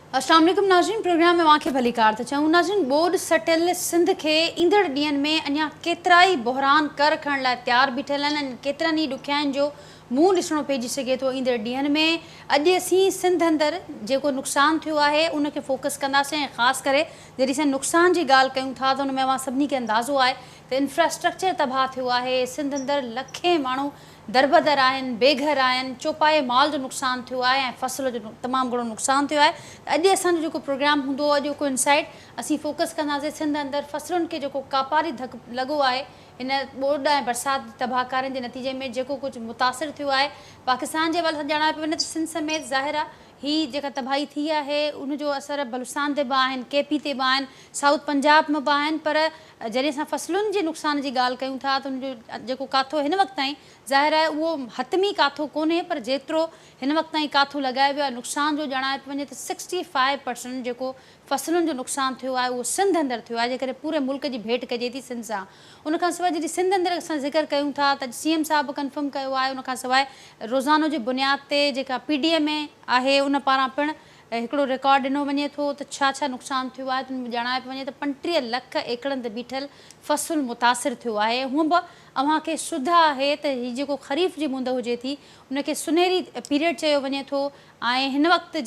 अस्सलाम वालेकुम नाज़रीन, प्रोग्राम में वाक़े भली कार त चऊं। नाज़रीन, बोर्ड सटियल सिंध के ईंदड़ ॾींहंनि में अञा केतिरा ई बहरान कर खणण लाइ तयारु बीठल आहिनि। केतिरनि ई ॾुखियाईनि जो मुंहुं ॾिसणो पइजी सघे थो ईंदड़ ॾींहंनि में। अॼु असीं सिंध अंदरि जेको नुक़सानु थियो आहे उनखे फोकस कंदासीं ऐं ख़ासि करे जॾहिं असां नुक़सान जी ॻाल्हि कयूं था त उन में अवां सभिनी खे अंदाज़ो आहे त इंफ्रास्ट्रक्चर तबाह थियो आहे। सिंध अंदरि लखे माण्हू दरबदर आहिनि, बेघर आहिनि, चौपाए माल जो नुक़सानु थियो आहे ऐं फसल जो तमामु घणो नुक़सानु थियो आहे। अॼु असांजो जेको प्रोग्राम हूंदो, अॼु जेको इनसाइट असीं फोकस कंदासीं सिंध अंदरि फसलुनि खे जेको कापारी धक लॻो आहे इन ॿोॾ ऐं बरसाति तबाहकारनि जे नतीजे में जेको कुझु मुतासिर थियो आहे। पाकिस्तान जे हवाले सां ॼाणाए पियो वञे त सिंध समेत ज़ाहिर आहे ही जेका तबाही थी आहे उनजो असर बलूचिस्तान ते बि आहिनि, केपी ते बि आहिनि, साउथ पंजाब में बि आहिनि। पर जॾहिं असां फसलुनि जे नुक़सान जी ॻाल्हि कयूं था त उनजो जेको काथो हिन वक़्तु ताईं ज़ाहिर आहे उहो हतमी काथो कोन्हे, पर जेतिरो हिन वक़्तु ताईं काथो लॻायो वियो आहे नुक़सान जो ॼाणाए पियो वञे त 65% जेको फसलुनि जो नुक़सानु थियो आहे उहो सिंध अंदरि थियो आहे, जेकॾहिं पूरे मुल्क जी भेट कजे थी सिंध सां। उनखां सवाइ जॾहिं सिंध अंदरि असां ज़िक्र कयूं था त CM साहिबु कंफर्म कयो आहे। उनखां सवाइ रोज़ानो जे बुनियाद ते जेका PDM आहे उन पारां पिणु हिकिड़ो रिकॉर्ड ॾिनो वञे थो त छा छा नुक़सानु थियो आहे। त ॼाणाए पियो वञे त 35 लख एकड़नि ते बीठल फ़सुलु मुतासिर थियो आहे। हूअं बि अव्हांखे सुध आहे त हीउ जेको ख़रीफ़ जी मुंद हुजे थी उनखे सुनहरी पीरियड चयो वञे थो ऐं हिन वक़्तु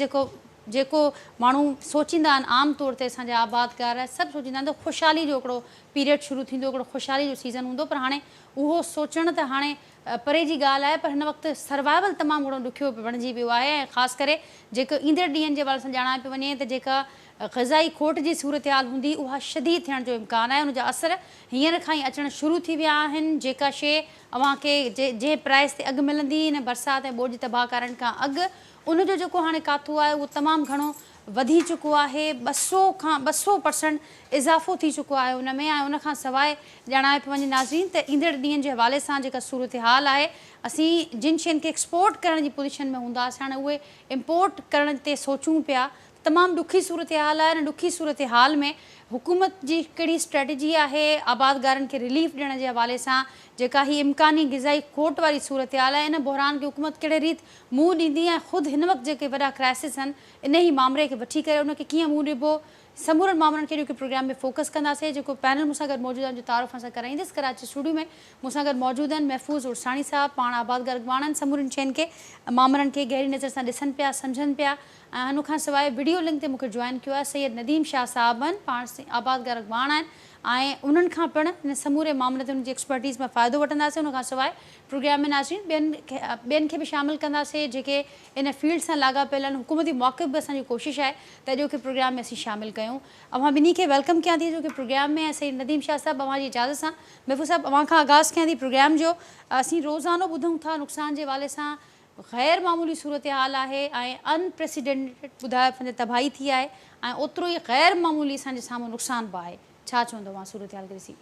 जेको माण्हू सोचींदा आहिनि आम तौर ते असांजा आबादकार सभु सोचींदा आहिनि त ख़ुशहाली जो हिकिड़ो पीरियड शुरू थींदो, हिकिड़ो ख़ुशहाली जो सीज़न हूंदो। पर हाणे उहो सोचणु त हाणे परे जी ॻाल्हि आहे, पर हिन वक़्तु सर्वाइवल तमामु घणो ॾुखियो बणिजी वियो आहे। ऐं ख़ासि करे जेको ईंदड़ ॾींहंनि जे हवाले सां ॼाणाए पियो वञे त जेका ग़ज़ाई खोट जी सूरत हाल हूंदी उहा शदीद थियण जो इम्कानु आहे। उनजा असर हींअर खां ई अचणु शुरू थी विया आहिनि। जेका शइ अव्हांखे जंहिं प्राइस ते अघु मिलंदी हिन बरसाति ऐं ॿोॾि जी तबाहकारनि खां अॻु, उनजो जेको हाणे काथो आहे उहो तमामु घणो वधी चुको आहे। 200% इज़ाफ़ो थी चुको आहे उन में। ऐं उनखां सवाइ ॼाणाए पियो वञे नाज़रीन त ईंदड़ ॾींहंनि जे हवाले सां जेका सूरत हाल आहे, असीं जिन शयुनि खे एक्सपोर्ट करण जी पोज़ीशन में हूंदासीं हाणे उहे इम्पोर्ट करण ते सोचूं पिया। तमामु ॾुखी सूरत हाल आहे। ऐं ॾुखी सूरत हाल में हुकूमत जी कहिड़ी स्ट्रेटजी आहे आबादगारनि खे रिलीफ ॾियण जे हवाले सां, जेका ही इम्कानी ग़िज़ाई खोट वारी सूरत हाल आहे, इन बहरान खे हुकूमत कहिड़े रीति मुंहुं ॾींदी ऐं ख़ुदि हिन वक़्तु जेके वॾा क्राइसिस आहिनि इन ई मामले खे वठी करे उनखे कीअं मुंहुं ॾिबो, समूरनि मामलनि खे जेके प्रोग्राम में फोकस कंदासीं। जेको पैनल मूंसां गॾु मौजूदु आहे जो तारुफ़ असां कराईंदसि। कराची स्टूडियो में मूंसां गॾु मौजूदु आहिनि महफ़ूज़ उर्सानी साहिबु, पाण आबादगार अॻवान आहिनि, समूरनि शयुनि खे मामलनि खे गहरी नज़र सां ॾिसनि पिया, सम्झनि पिया। ऐं हुनखां सवाइ वीडियो लिंक ते मूंखे जॉइन कयो आहे सैयद नदीम शाह साहिबु आहिनि, पाण आबादगार अॻवान आहिनि ऐं उन्हनि खां पिणु हिन समूरे मामले ते उनजी एक्सपर्टीज़ में फ़ाइदो वठंदासीं। उनखां सवाइ प्रोग्राम में नाज़रीन ॿियनि खे बि शामिलु कंदासीं जेके इन फील्ड सां लाॻापियल आहिनि। हुकूमती मौक़िफ़ बि असांजी कोशिशि आहे त अॼु के प्रोग्राम में असीं शामिलु कयूं। अवां ॿिन्ही खे वेलकम कयां थी जो कि प्रोग्राम में। ऐं सैयद नदीम शाह साहिबु अवां जी इजाज़त सां महफ़ूज़ साहिबु अवां खां आगाज़ कयां थी प्रोग्राम जो। असीं रोज़ानो ॿुधूं था नुक़सान जे हवाले सां ग़ैर मामूली सूरत हाल आहे ऐं अनप्रेसिडेंटेड ॿुधायो पंहिंजे तबाही थी आहे ऐं ओतिरो ई ग़ैर मामूली असांजे साम्हूं नुक़सान बि आहे। छा चवंदो अवां सूरत हाल खे ॾिसी?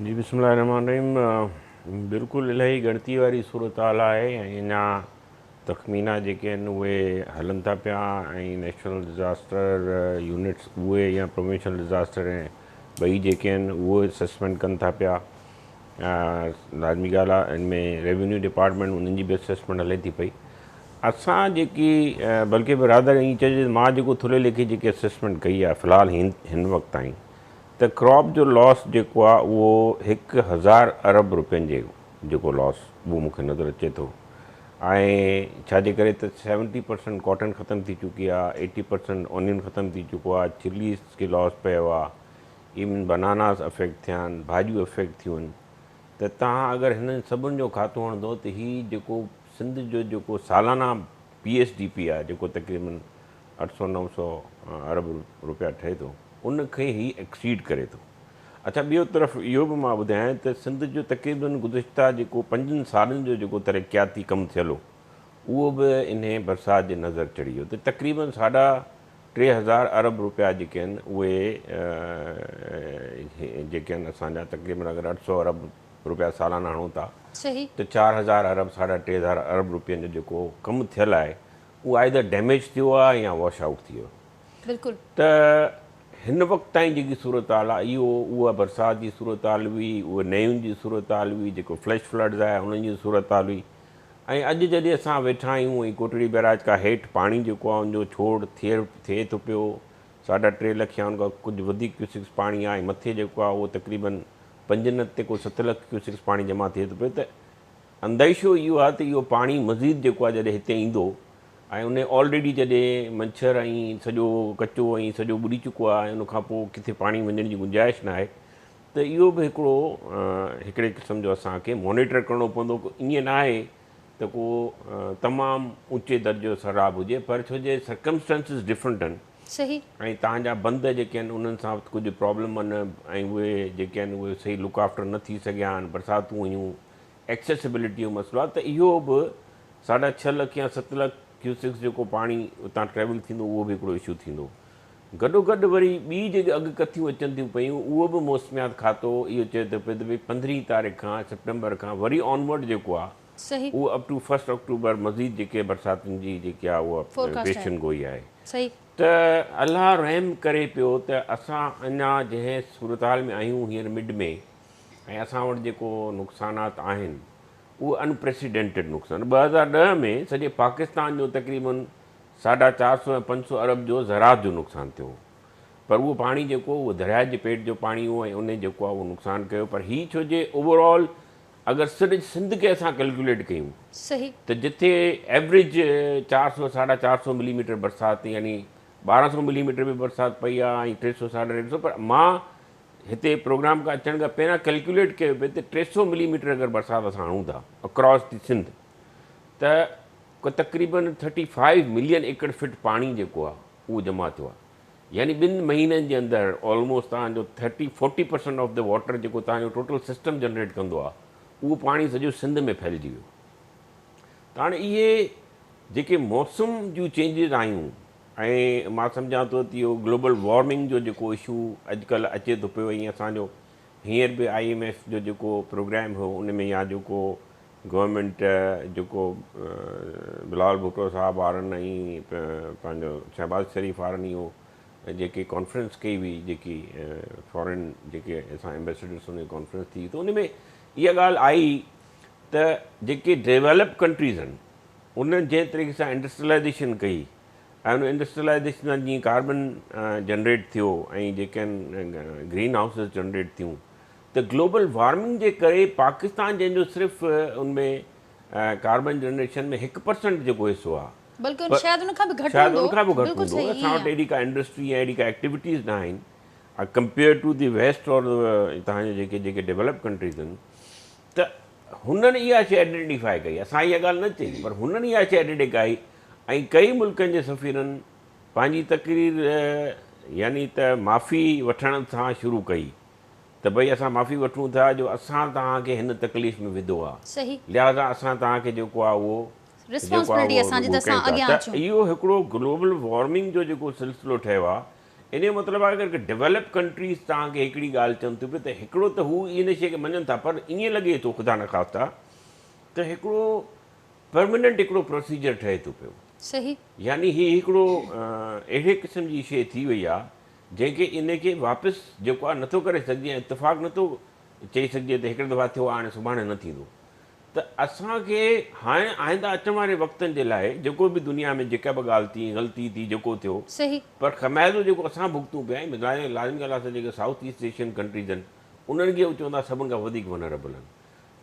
जी बिस्मिल्लाह रहमान रहीम। बिल्कुलु इलाही गणती वारी सूरत हाल आहे ऐं अञा तख़मीना जेके आहिनि उहे हलनि था पिया ऐं नेशनल डिज़ास्टर यूनिट्स उहे या प्रोविंशियल डिज़ास्टर ऐं ॿई जेके आहिनि उहे असेसमेंट कनि था पिया। लाज़मी ॻाल्हि आहे, इनमें रेवेन्यू डिपार्टमेंट उन्हनि जी बि असेसमेंट हले थी पई। असां जेकी बल्कि बरादर ईअं चइजे मां जेको थुले लेखे जेकी असेसमेंट कई आहे फ़िलहालु हिन वक़्तु ताईं त क्रॉप जो लॉस जेको आहे उहो 1000 अरब रुपयनि जे जेको लॉस उहो मूंखे नज़र अचे थो। ऐं छाजे करे त 70% कॉटन ख़तमु थी चुकी आहे, 80% ऑनियन ख़तमु थी चुको आहे, चिलीज़ खे लॉस पियो आहे, इवन बनानास अफेक्ट थिया आहिनि, भाॼियूं अफेक्ट थियूं आहिनि। त तव्हां अगरि हिननि सभिनि जो खातो हणंदो त हीउ जेको सिंध जो जेको सालाना PSDP आहे जेको तक़रीबन 800-900 अरब रुपया ठहे थो उनखे ई एक्सीड करे थो। अच्छा, ॿियो तरफ़ इहो बि मां ॿुधायां त सिंध जो तक़रीबन गुज़िश्ता जेको 5 सालनि जो जेको तरक़ियाती कमु थियल हो उहो बि इन बरसाति जे नज़र चढ़ी वियो। त तक़रीबन 3000 अरब रुपया जेके आहिनि उहे जेके आहिनि असांजा तक़रीबन अगरि 800 अरब रुपया सालाना हणूं था त 4000 अरब 3500 अरब रुपयनि जो जेको कमु थियल आहे उहो आइदर डैमेज थियो आहे या वॉश आउट थी वियो। बिल्कुलु। त हिन वक़्तु ताईं जेकी सूरत हाल आहे उहा बरसाति जी सूरत हाल हुई, उहा नयुनि जी सूरत हाल हुई, जेको फ्लैश फ्लड्स आहे उन्हनि जी सूरत हाल हुई। ऐं अॼु जॾहिं असां वेठा आहियूं ऐं कोटड़ी बैराज खां हेठि पाणी जेको आहे उनजो छोड़ थिए थो पियो 3.5 लख या उनखां कुझु वधीक क्यूसिक्स पाणी आहे। मथे जेको आहे उहो तक़रीबन 5 न ते को 7 लख क्यूसिक्स पाणी जमा थिए थो पियो। त अंदेशो इहो आहे त इहो पाणी मज़ीद जेको आहे जॾहिं हिते ईंदो ऐं उन ऑलरेडी जॾहिं मच्छर ऐं सॼो कचो ऐं सॼो ॿुॾी चुको आहे ऐं उनखां पोइ किथे पाणी वञण जी गुंजाइश न आहे, त इहो बि हिकिड़े क़िस्म जो असांखे मॉनिटर करिणो पवंदो। ईअं न आहे त को तमामु ऊचे दर्जे जो सराब हुजे, पर छो जे सर्कमस्टेंसिस डिफरेंट आहिनि। सही। ऐं तव्हांजा बंद जेके आहिनि उन्हनि सां कुझु प्रॉब्लम आहिनि ऐं उहे जेके आहिनि उहे सही लुक आफ्टर न थी सघिया आहिनि, बरसातूं हुयूं, एक्सेसिबिलिटी जो मसइलो आहे। त इहो बि 6.5 लख या 7 लख क्यूसिक्स जेको पाणी उतां ट्रेवल थींदो उहो बि हिकिड़ो इशू थींदो। गॾोगॾु वरी ॿी जेके अॻकथियूं अचनि थियूं पियूं उहो बि मौसमियात खातो इहो चए थो पियो त भई 15 तारीख़ खां सितंबर खां वरी ऑनवर्ड जेको आहे सही उहो अप टू 1 अक्टूबर मज़ीद जेके बरसातुनि जी जेकी आहे उहा पेशन गोई आहे। सही। त अलाह रहम करे पियो त असां अञा जंहिं सूरत हाल में आहियूं हींअर मिड में, ऐं असां वटि जेको नुक़सानात आहिनि उहे अनप्रेसिडेंटेड नुक़सान। 2010 में सॼे पाकिस्तान जो तक़रीबन 450 या 500 अरब जो ज़रात जो नुक़सानु थियो, पर उहो पाणी जेको उहो दरिया जे पेट जो पाणी हो ऐं उन जेको आहे उहो नुक़सानु कयो। पर हीअ छो जे ओवरऑल अगरि सिर्फ़ु सिंध खे असां कैलकुलेट कयूं सही त जिथे एवरेज 400 450 मिलीमीटर बरसाति यानी 1200 मिलीमीटर बि बरसाति पई आहे ऐं 300 350, पर मां हिते प्रोग्राम खां अचण खां पहिरियां कैलकुलेट कयो पिए त 300 मिलीमीटर अगरि बरसाति असां हणूं था अक्रॉस दी सिंध त तक़रीबन 35 मिलियन एकड़ फिट पाणी जेको आहे उहो जमा थियो आहे। यानी 2 महीननि जे अंदरि ऑलमोस्ट तव्हांजो 30-40% ऑफ द वाटर जेको तव्हांजो टोटल सिस्टम जनरेट कंदो आहे उहो पाणी सॼो सिंध में फैलिजी वियो। त हाणे इहे जेके मौसम जूं चेंजिस आहियूं ऐं मां सम्झां थो त इहो ग्लोबल वार्मिंग जो जेको इशू अॼुकल्ह अचे थो पियो, ऐं असांजो हींअर बि IMF जो जेको प्रोग्राम हो उन में या जेको गवर्नमेंट जेको बिलावल भुट्टो साहब वारनि ऐं पंहिंजो शहबाज़ शरीफ़ वारनि इहो जेके कॉन्फ्रेंस कई हुई, जेकी फॉरेन जेके असां एम्बेसडर्स हुन कॉन्फ्रेंस थी, त उन में इहा ॻाल्हि आई त जेके डेवलप कंट्रीज़ आहिनि उन्हनि जंहिं तरीक़े सां इंडस्ट्रियलाइज़ेशन कई ऐं उन इंडस्ट्रियलाइज़ेशन सां जीअं कार्बन जनरेट थियो ऐं जेके आहिनि ग्रीन हाउसिस जनरेट थियूं, त ग्लोबल वार्मिंग जे करे पाकिस्तान जंहिंजो सिर्फ़ु उनमें कार्बन जनरेशन में 1% जेको हिसो आहे, बल्कि शायदि उनखां बि घटि शायदि हूंदो। उनखां बि घटि बिल्कुलु हूंदो। सही असां वटि अहिड़ी का इंडस्ट्री ऐं अहिड़ी का एक्टिविटीज़ न आहिनि कंपेयर टू दी वेस्ट और तव्हांजे जेके जेके डेवलप कंट्रीज़ आहिनि। त हुननि इहा शइ आइडेंटिफाई कई, असां इहा ॻाल्हि न चई, पर हुननि इहा शइ आइडेंटिफाई कई ऐं कई मुल्कनि जे सफ़ीरनि पंहिंजी तक़रीर यानी त माफ़ी वठण सां शुरू कई त भई असां माफ़ी वठूं था जो असां तव्हांखे हिन तकलीफ़ में विधो आहे, सही लिहाज़ा असां तव्हांखे जेको आहे उहो रिस्पॉन्सिबिलिटी असांजी त असां अॻियां अचूं। इहो हिकिड़ो ग्लोबल वार्मिंग जो जेको सिलसिलो ठहियो आहे, इन जो मतिलबु आहे अगरि डेवलप कंट्रीज़ तव्हांखे हिकिड़ी ॻाल्हि चवनि थियूं पियूं त हिकिड़ो त हू इन शइ खे मञनि था, पर ईअं लॻे थो ख़ुदा न ख़ास्ता त हिकिड़ो परमानेंट हिकिड़ो प्रोसीजर ठहे थो पियो। सही। यानी हीअ हिकिड़ो अहिड़े क़िस्म जी शइ थी वई आहे जंहिंखे इनखे वापसि जेको आहे नथो करे सघिजे ऐं इतफ़ाक़ नथो चई सघिजे त हिकिड़े दफ़ा थियो आहे हाणे सुभाणे न थींदो। त असांखे हाणे आईंदा अचण वारे वक़्तनि जे लाइ जेको बि दुनिया में जेका बि ॻाल्हि थी ग़लती थी जेको थियो, सही पर ख़माइज़ो जेको असां भुगतूं पिया आहियूं, लाज़मी ॻाल्हि आहे जेके साउथ ईस्ट एशियन कंट्रीज़ आहिनि उन्हनि खे चवंदा सभिनि खां वधीक वनरेबल आहिनि।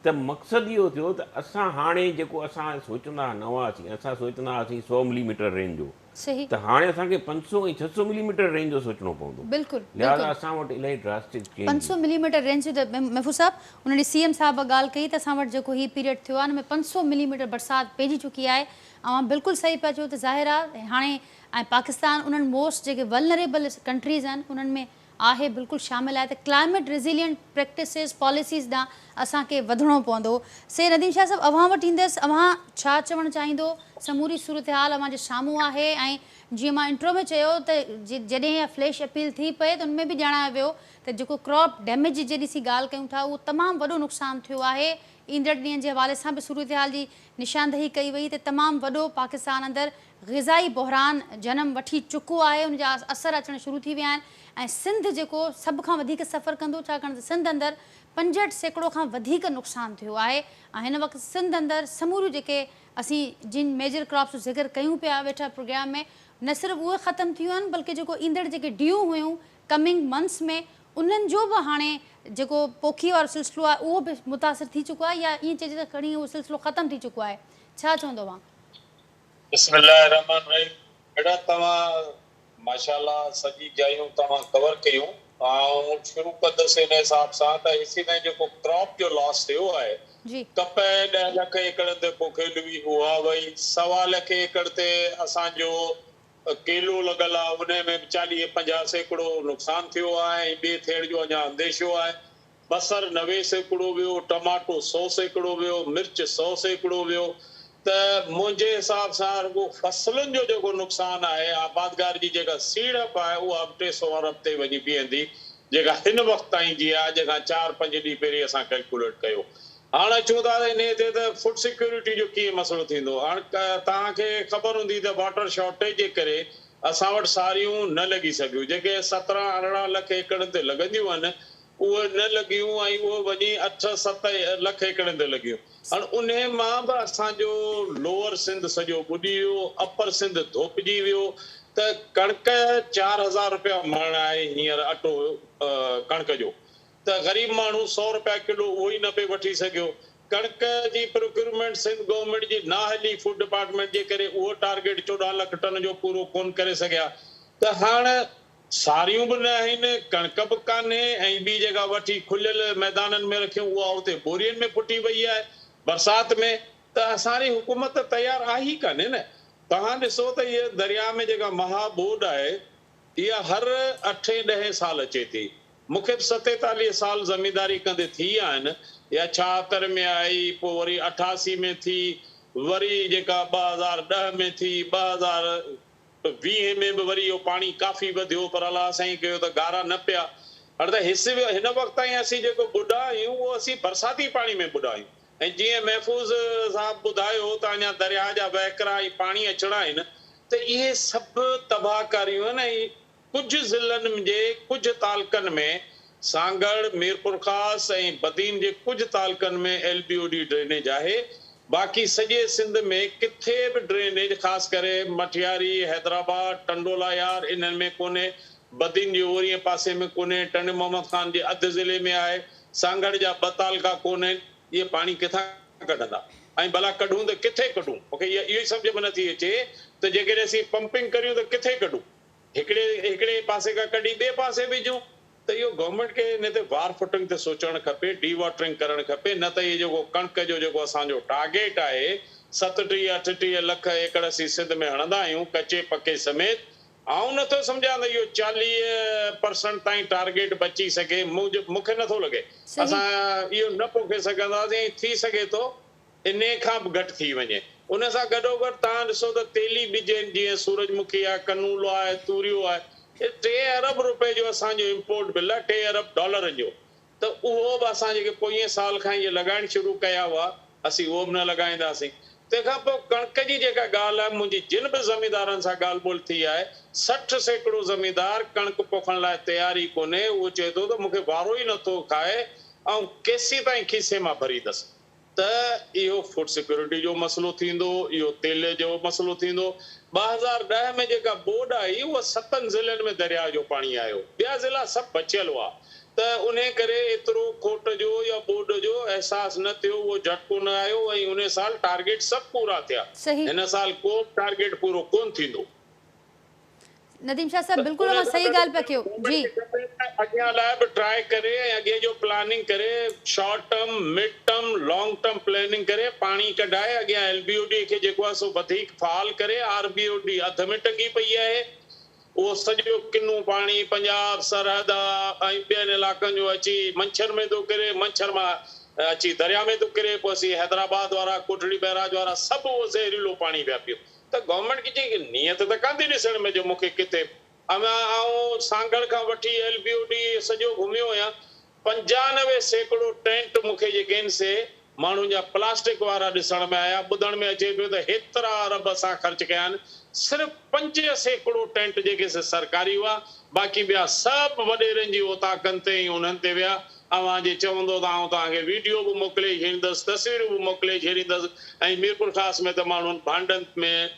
त मक़सदु इहो थियो त असां हाणे जेको असां सोचंदा न हुआसीं, असां सोचंदा हुआसीं 100 मिलीमीटर रेंज जो, सही त हाणे असांखे 500 ऐं 600 मिलीमीटर रेंज जो सोचणो पवंदो। बिल्कुलु लिहाज़ा असां वटि इलाही ड्रास्टिक चेंज 500 मिलीमीटर रेंज जो महफूज़ साहब उन्होंने CM साहब ॻाल्हि कई त असां वटि जेको हीउ पीरियड थियो आहे हुन में 500 मिलीमीटर बरसाति पइजी चुकी आहे। ऐं बिल्कुलु सही पिया चओ त ज़ाहिर आहे हाणे ऐं पाकिस्तान उन्हनि मोस्ट जेके वल्नरेबल कंट्रीज़ आहिनि उन्हनि में आहे, बिल्कुलु शामिल आहे। त क्लाइमेट रेज़िलियंट प्रैक्टिसिस पॉलिसीज़ ॾांहुं असांखे वधिणो पवंदो। से नदीम शाह साहब अव्हां वटि ईंदसि, अव्हां छा चवणु चाहींदो समूरी सूरत हाल अव्हां जे साम्हूं आहे। ऐं जीअं मां इंट्रो में चयो त जॾहिं फ्लैश अपील थी पए त उनमें बि ॼाणायो वियो त जेको क्रॉप डैमेज जी जॾहिं असीं ॻाल्हि कयूं था उहो तमामु वॾो नुक़सानु थियो आहे। ईंदड़ ॾींहंनि जे हवाले सां बि सूरत हाल जी निशानदही कई वई त तमामु वॾो पाकिस्तान अंदरि ग़िज़ाई बहिरान जनम वठी चुको आहे, उन जा असर अचणु शुरू थी विया आहिनि। ऐं सिंध जेको सभ खां वधीक सफ़र कंदो, छाकाणि त सिंध अंदरि 65% खां वधीक नुक़सानु थियो आहे। ऐं हिन वक़्तु सिंध अंदरि समूरियूं जेके असीं जिन मेजर क्रॉप्स जो ज़िक्र कयूं पिया वेठा प्रोग्राम में, न सिर्फ़ु उहे ख़तमु थियूं आहिनि बल्कि जेको ईंदड़ जेके ड्यू हुयूं कमिंग मंथ्स में उन्हनि जो बि हाणे जेको पोखी वारो सिलसिलो आहे उहो बि मुतासिर थी चुको आहे, या ईअं चइजे त खणी उहो सिलसिलो ख़तमु थी चुको आहे। छा चवंदो तव्हां? बिस्मिल्लाहिर्रहमानिर्रहीम। बेटा तव्हां माशाल्लाह सॼी जायूं तव्हां कवर कयूं ऐं शुरू कंदुसि हिन हिसाब सां त हेसी ताईं जेको क्रॉप जो लॉस थियो आहे जी कपह 10 लख एकड़ ते पोखियल हुई, उहा वई 1.25 लख एकड़ ते असांजो केलो लॻल आहे, उन में 40-50 सैकड़ो नुक़सानु थियो आहे ऐं ॿिए थियण जो अञा अंदेशो आहे। बसर 90 सैकड़ो वियो, टमाटो 100 सैकड़ो वियो, मिर्च 100 सैकड़ो वियो। त मुंहिंजे हिसाब सां रुगो फसलुनि जो जेको नुक़सानु आहे, आबादगार जी जेका सीड़प आहे उहा 200 अरब ते वञी बीहंदी, जेका हिन वक़्तु ताईं जी आहे, जेका 4-5 ॾींहं पहिरीं असां कैलकुलेट कयो। हाणे अचूं था इन ते त फूड सिक्योरिटी जो कीअं मसइलो थींदो। हाणे तव्हांखे ख़बर हूंदी त वाटर शॉर्टेज जे करे असां वटि सारियूं न लॻी सघियूं, जेके 17-18 लख एकड़ ते लॻंदियूं आहिनि उहे न लॻियूं ऐं उहे वञी 8-7 लख एकड़ ते लॻियूं। हाणे उन मां बि असांजो लोअर सिंध सॼो ॿुॾी वियो, अपर सिंध धोपिजी वियो। त कणिक 4000 रुपया मण आहे हींअर अटो कणिक जो, त ग़रीब माण्हू 100 रुपया किलो उहो ई न पे वठी सघियो। कणिक जी प्रोक्यूरमेंट सिंध गवर्नमेंट जी ना हली फूड डिपार्टमेंट जे करे उहो टारगेट 14 लख टन जो पूरो कोन करे सघिया। त हाणे सारियूं बि न आहिनि, कणिक बि कान्हे ऐं ॿी जेका वठी खुलियल मैदाननि में रखियूं उहा उते बोरियुनि में फुटी वई आहे बरसाति में। त असांजी हुकूमत तयारु आहे ई कान्हे न। तव्हां ॾिसो त इहा दरिया में जेका महाबोड आहे इहा हर 8-10 साल अचे थी। मूंखे 47 साल ज़मींदारी कंदे थी विया आहिनि, या 76 में आई, पोइ वरी 88 में थी, वरी जेका 2010 में थी, 2020 में बि वरी इहो पाणी काफ़ी वधियो, पर अलाह साईं कयो त गारा न पिया। हाणे त हिन वक़्तु ताईं असीं जेको ॿुॾा आहियूं उहो असीं बरसाती पाणी में ॿुॾा आहियूं। ऐं जीअं महफ़ूज़ साहब ॿुधायो त अञा दरिया जा वहकिरा ऐं पाणी अचणा आहिनि, त इहे सभु तबाहकारियूं आहिनि। ऐं कुझु ज़िलनि जे कुझु तालुकनि में सांगड़, मीरपुर ख़ास ऐं बदीन जे कुझु तालुकनि में LBOD ड्रेनेज आहे। बाक़ी सॼे सिंध में किथे बि ड्रेनेज ख़ासि करे मठियारी, हैदराबाद, टंडोला यार इन्हनि में कोन्हे, बदीन जे ओरीअ पासे में कोन्हे, टंड मोहम्मद ख़ान जे अधु ज़िले में आहे, सांगड़ जा 2 तालुका कोन्हनि। इहे पाणी किथां कढंदा ऐं भला कढूं त किथे कढूं? मूंखे इहो ई सम्झ में नथी अचे त जेकॾहिं असीं पंपिंग करियूं त किथे कढूं? हिकिड़े पासे खां कढी ॿिए पासे विझूं। त इहो गवर्नमेंट खे इन ते वार फुटिंग ते सोचणु खपे, डी वाटरिंग करणु खपे। न त इहो जेको कणिक जो जेको असांजो टारगेट आहे 37-38 लख एकड़ असीं सिंध में हणंदा आहियूं कचे पके समेत, आऊं नथो सम्झां त इहो 40% ताईं टारगेट बची सघे। मूंखे नथो लॻे असां इहो न पोखे सघंदासीं। थी सघे थो इन खां बि घटि थी वञे। उन सां गॾोगॾु तव्हां ॾिसो त तेली ॿिज जीअं सूरजमुखी आहे, कनूलो आहे, तूरियो आहे, 3 अरब रुपए जो असांजो इम्पोर्ट बिल आहे, 3 अरब डॉलर जो। त उहो बि असां जेके पोएं साल खां इहे लॻाइण शुरू कया हुआ असीं उहो बि न लॻाईंदासीं। तंहिंखां पोइ कणिक जी जेका ॻाल्हि आहे, मुंहिंजी जिन बि ज़मींदारनि सां ॻाल्हि ॿोल थी आहे, 60 सैकड़ो ज़मींदार कणिक पोखण लाइ तयारी कोन्हे। उहो चए थो त मूंखे वारो ई नथो खाए ऐं केसी ताईं खीसे मां भरींदसि। त इहो फूड सिक्योरिटी जो मसइलो थींदो, इहो तेल जो मसइलो थींदो। 2010 में जेका बोड आई उहा 7 ज़िलनि में दरिया जो पाणी आयो, ॿिया ज़िला सभु बचियल हुआ। त उन करे एतिरो खोट जो या बोड जो अहसासु न थियो, उहो झटको न आयो ऐं उन साल टारगेट सभु पूरा थिया। हिन साल को टारगेट पूरो कोन थींदो। नदीम शाह साहब बिल्कुलु असां सही ॻाल्हि पिया कयो जी। अॻियां लाइ बि ट्राई करे ऐं अॻे जो प्लानिंग करे, short term, mid term, long term planning करे पाणी कढाए अॻियां LBOD खे जेको आहे सो वधीक फ़ाल करे। RBOD अध में टंगी पई आहे, उहो सॼो किनो पाणी पंजाब सरहद ऐं ॿियनि इलाइक़नि जो अची मंछर में थो किरे, मंछर मां अची दरिया में थो किरे, पोइ असीं हैदराबाद वारा, कोटड़ी बैराज वारा सभु उहो ज़हरीलो पाणी पिया पियो। त गवर्नमेंट जी नियत त कान्हे ॾिसण में जो मूंखे किथे आउं सांगड़ खां वठी LBOD सॼो घुमियो आहियां। 95 सैकड़ो टेंट मूंखे जेके आहिनि से माण्हुनि जा प्लास्टिक वारा ॾिसण में आया। ॿुधण में अचे पियो त हेतिरा अरब असां ख़र्च कया आहिनि। सिर्फ़ु 5 सैकड़ो टेंट जेके से सरकारी हुआ, बाक़ी ॿिया सभु वॾेरनि जी ओताकनि ते ऐं उन्हनि ते विया। अवां जे चवंदो त आउं तव्हांखे वीडियो बि मोकिले छॾींदुसि, तस्वीरूं बि मोकिले छॾींदुसि। ऐं मीरपुर ख़ासि में त माण्हुनि भांडनि में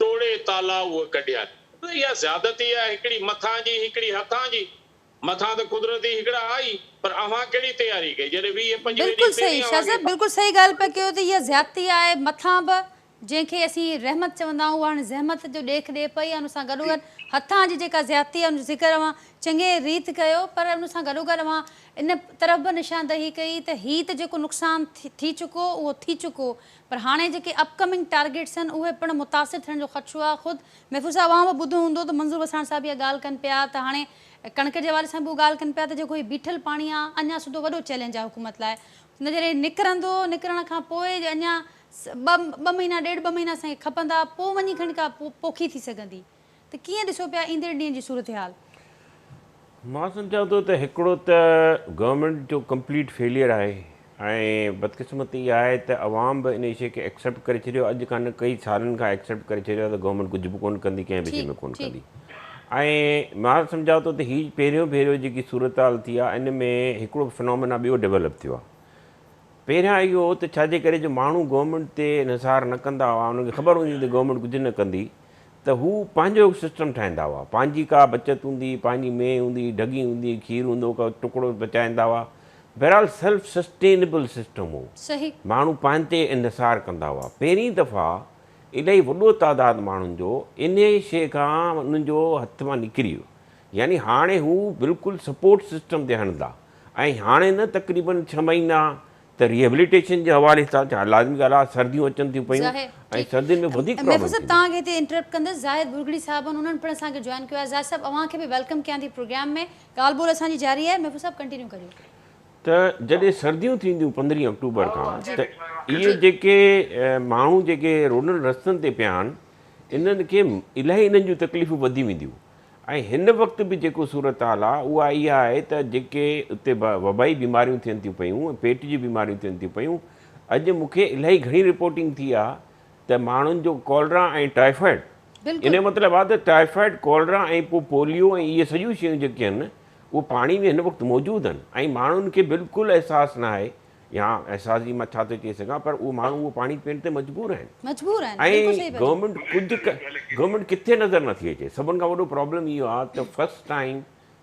टोड़े ताला उहे कढिया। त इहा ज़्यादती आहे, हिकिड़ी मथां जी हिकिड़ी हथां जी। मथां त कुदरती हिकिड़ा आई, पर अवां कहिड़ी तयारी कई जॾहिं 20-25 बिल्कुलु ॾींहं सही पहिरीं शाह अवां साहब, बिल्कुलु सही ॻाल्हि पिया कयो त इहा ज़्यादती आहे। मथां बि जंहिंखे असीं रहमत चवंदा आहियूं, हाणे ज़हमत जो ॾेख ॾिए पई, ऐं उन सां गॾोगॾु हथां जी जेका ज़्यादती आहे उन जो ज़िक्र अवां चङे रीत कयो, पर उन सां गॾोगॾु अवां इन तरफ़ बि निशानदही कई त हीउ त जेको नुक़सानु थी चुको उहो थी चुको, पर हाणे जेके अपकमिंग टारगेट्स आहिनि उहे पिणु मुतासिर थियण जो ख़दशो आहे। ख़ुदि महफ़ूज़ साहब अवां बि ॿुधो हूंदो त मंज़ूर वसाण साहब इहा ॻाल्हि कनि पिया त हाणे कणिक जे हवाले सां बि ॻाल्हि कनि पिया त जेको हीउ बीठल पाणी आहे अञा सुठो वॾो चैलेंज आहे हुकूमत लाइ। न जॾहिं निकिरंदो, निकिरण खां पोइ अञा ॿ महीना 1.5-2 महीना असांखे खपंदा, पोइ वञी खणी का पोखी थी सघंदी। त कीअं ॾिसो पिया ईंदड़ ॾींहं जी सूरत हाल? मां सम्झां थो त हिकिड़ो त गवर्नमेंट जो कंप्लीट फेलियर आहे, ऐं बदकिस्मती इहा आहे त अवाम बि इन शइ खे एक्सेप्ट करे छॾियो। अॼु कान कई सालनि खां एक्सेप्ट करे छॾियो आहे त गवर्नमेंट कुझु बि कोन कंदी, कंहिं विषय में कोन कंदी। ऐं मां सम्झां थो त हीअ पहिरियों जेकी सूरत हाल थी आहे, इन में हिकिड़ो फिनोमिना ॿियो डेवलप थियो आहे। पहिरियां इहो त छाजे करे जो माण्हू गवर्नमेंट ते निसार न कंदा हुआ, उनखे ख़बर हूंदी त गवर्नमेंट कुझु न कंदी, त हू पंहिंजो सिस्टम ठाहींदा हुआ। पंहिंजी का बचति हूंदी, पंहिंजी मेह हूंदी, ढगी हूंदी, खीरु हूंदो, का टुकड़ो बचाईंदा हुआ। बहरहाल सेल्फ सस्टेनेबल सिस्टम हो, सही माण्हू पाण ते इनसार कंदा हुआ। पहिरीं दफ़ा इलाही वॾो तादाद माण्हुनि जो इन शइ खां उन्हनि जो हथ मां निकिरी वियो। यानी हाणे हू बिल्कुलु सपोर्ट सिस्टम ते हणंदा। ऐं हाणे न तक़रीबन 6 महीना त रिहेबिलिटेशन जे हवाले सां लाज़मी ॻाल्हि आहे, सर्दियूं अचनि थियूं पियूं ऐं सर्दियुनि में वधीक प्रॉब्लम महफ़ूज़ साहब तव्हांखे हिते इंटरप्ट कंदसि। ज़ाहिद बुरगड़ी साहब उन्हनि पिणु असांखे जॉइन कयो आहे। ज़ाहिद साहब अव्हांखे बि वेलकम कयां थी प्रोग्राम में। ॻाल्हि ॿोल असांजी जारी आहे, महफ़ूज़ साहब कंटिन्यू करियो। त जॾहिं सर्दियूं थींदियूं 15 अक्टूबर खां, त इहे जेके माण्हू जेके रोडनि रस्तनि ते पिया आहिनि, इन्हनि खे इलाही इन्हनि जूं तकलीफ़ूं वधी वेंदियूं। ऐं हिन वक़्तु बि जेको सूरत हाल आहे उहा इहा आहे त जेके उते वबाई बीमारियूं थियनि थियूं पियूं, पेट जी बीमारियूं थियनि थियूं पियूं। अॼु मूंखे इलाही घणी रिपोर्टिंग थी आहे त माण्हुनि जो कॉलरा ऐं टाइफाइड, इन जो मतिलबु आहे त टाइफाइड, कॉलरा ऐं पोइ पोलियो ऐं इहे सॼियूं शयूं जेके आहिनि उहे पाणी में हिन वक़्तु मौजूदु आहिनि। ऐं माण्हुनि खे बिल्कुलु अहसासु न आहे, या अहसास जी मां छा थो चई सघां, पर उहे माण्हू उहो पाणी पीअण ते मजबूर आहिनि। ऐं गवर्नमेंट किथे नज़र नथी अचे। सभिनि खां वॾो प्रॉब्लम इहो आहे त फस्ट टाइम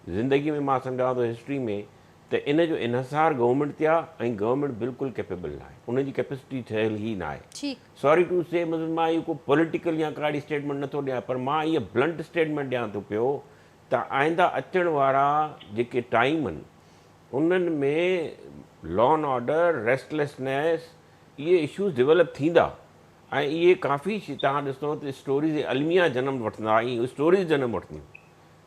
ज़िंदगी में मां सम्झां थो हिस्ट्री में त इन जो इनसार गवर्नमेंट ते आहे, ऐं गवर्नमेंट बिल्कुलु कैपेबल न आहे, उनजी कैपेसिटी ठहियल ई न आहे। सॉरी टू से, मतिलबु मां इहो को पॉलिटिकल या काड़ी स्टेटमेंट नथो ॾियां, पर मां इहा ब्लंट स्टेटमेंट ॾियां थो पियो त आईंदा अचण वारा जेके टाइम आहिनि उन्हनि में लॉ एंड ऑर्डर, रेस्टलेसनेस, इहे इशूज़ डेवलप थींदा। ऐं इहे काफ़ी तव्हां ॾिसो त स्टोरीज़ अलमिया जनम वठंदा, ऐं स्टोरीज़ जनम वठंदियूं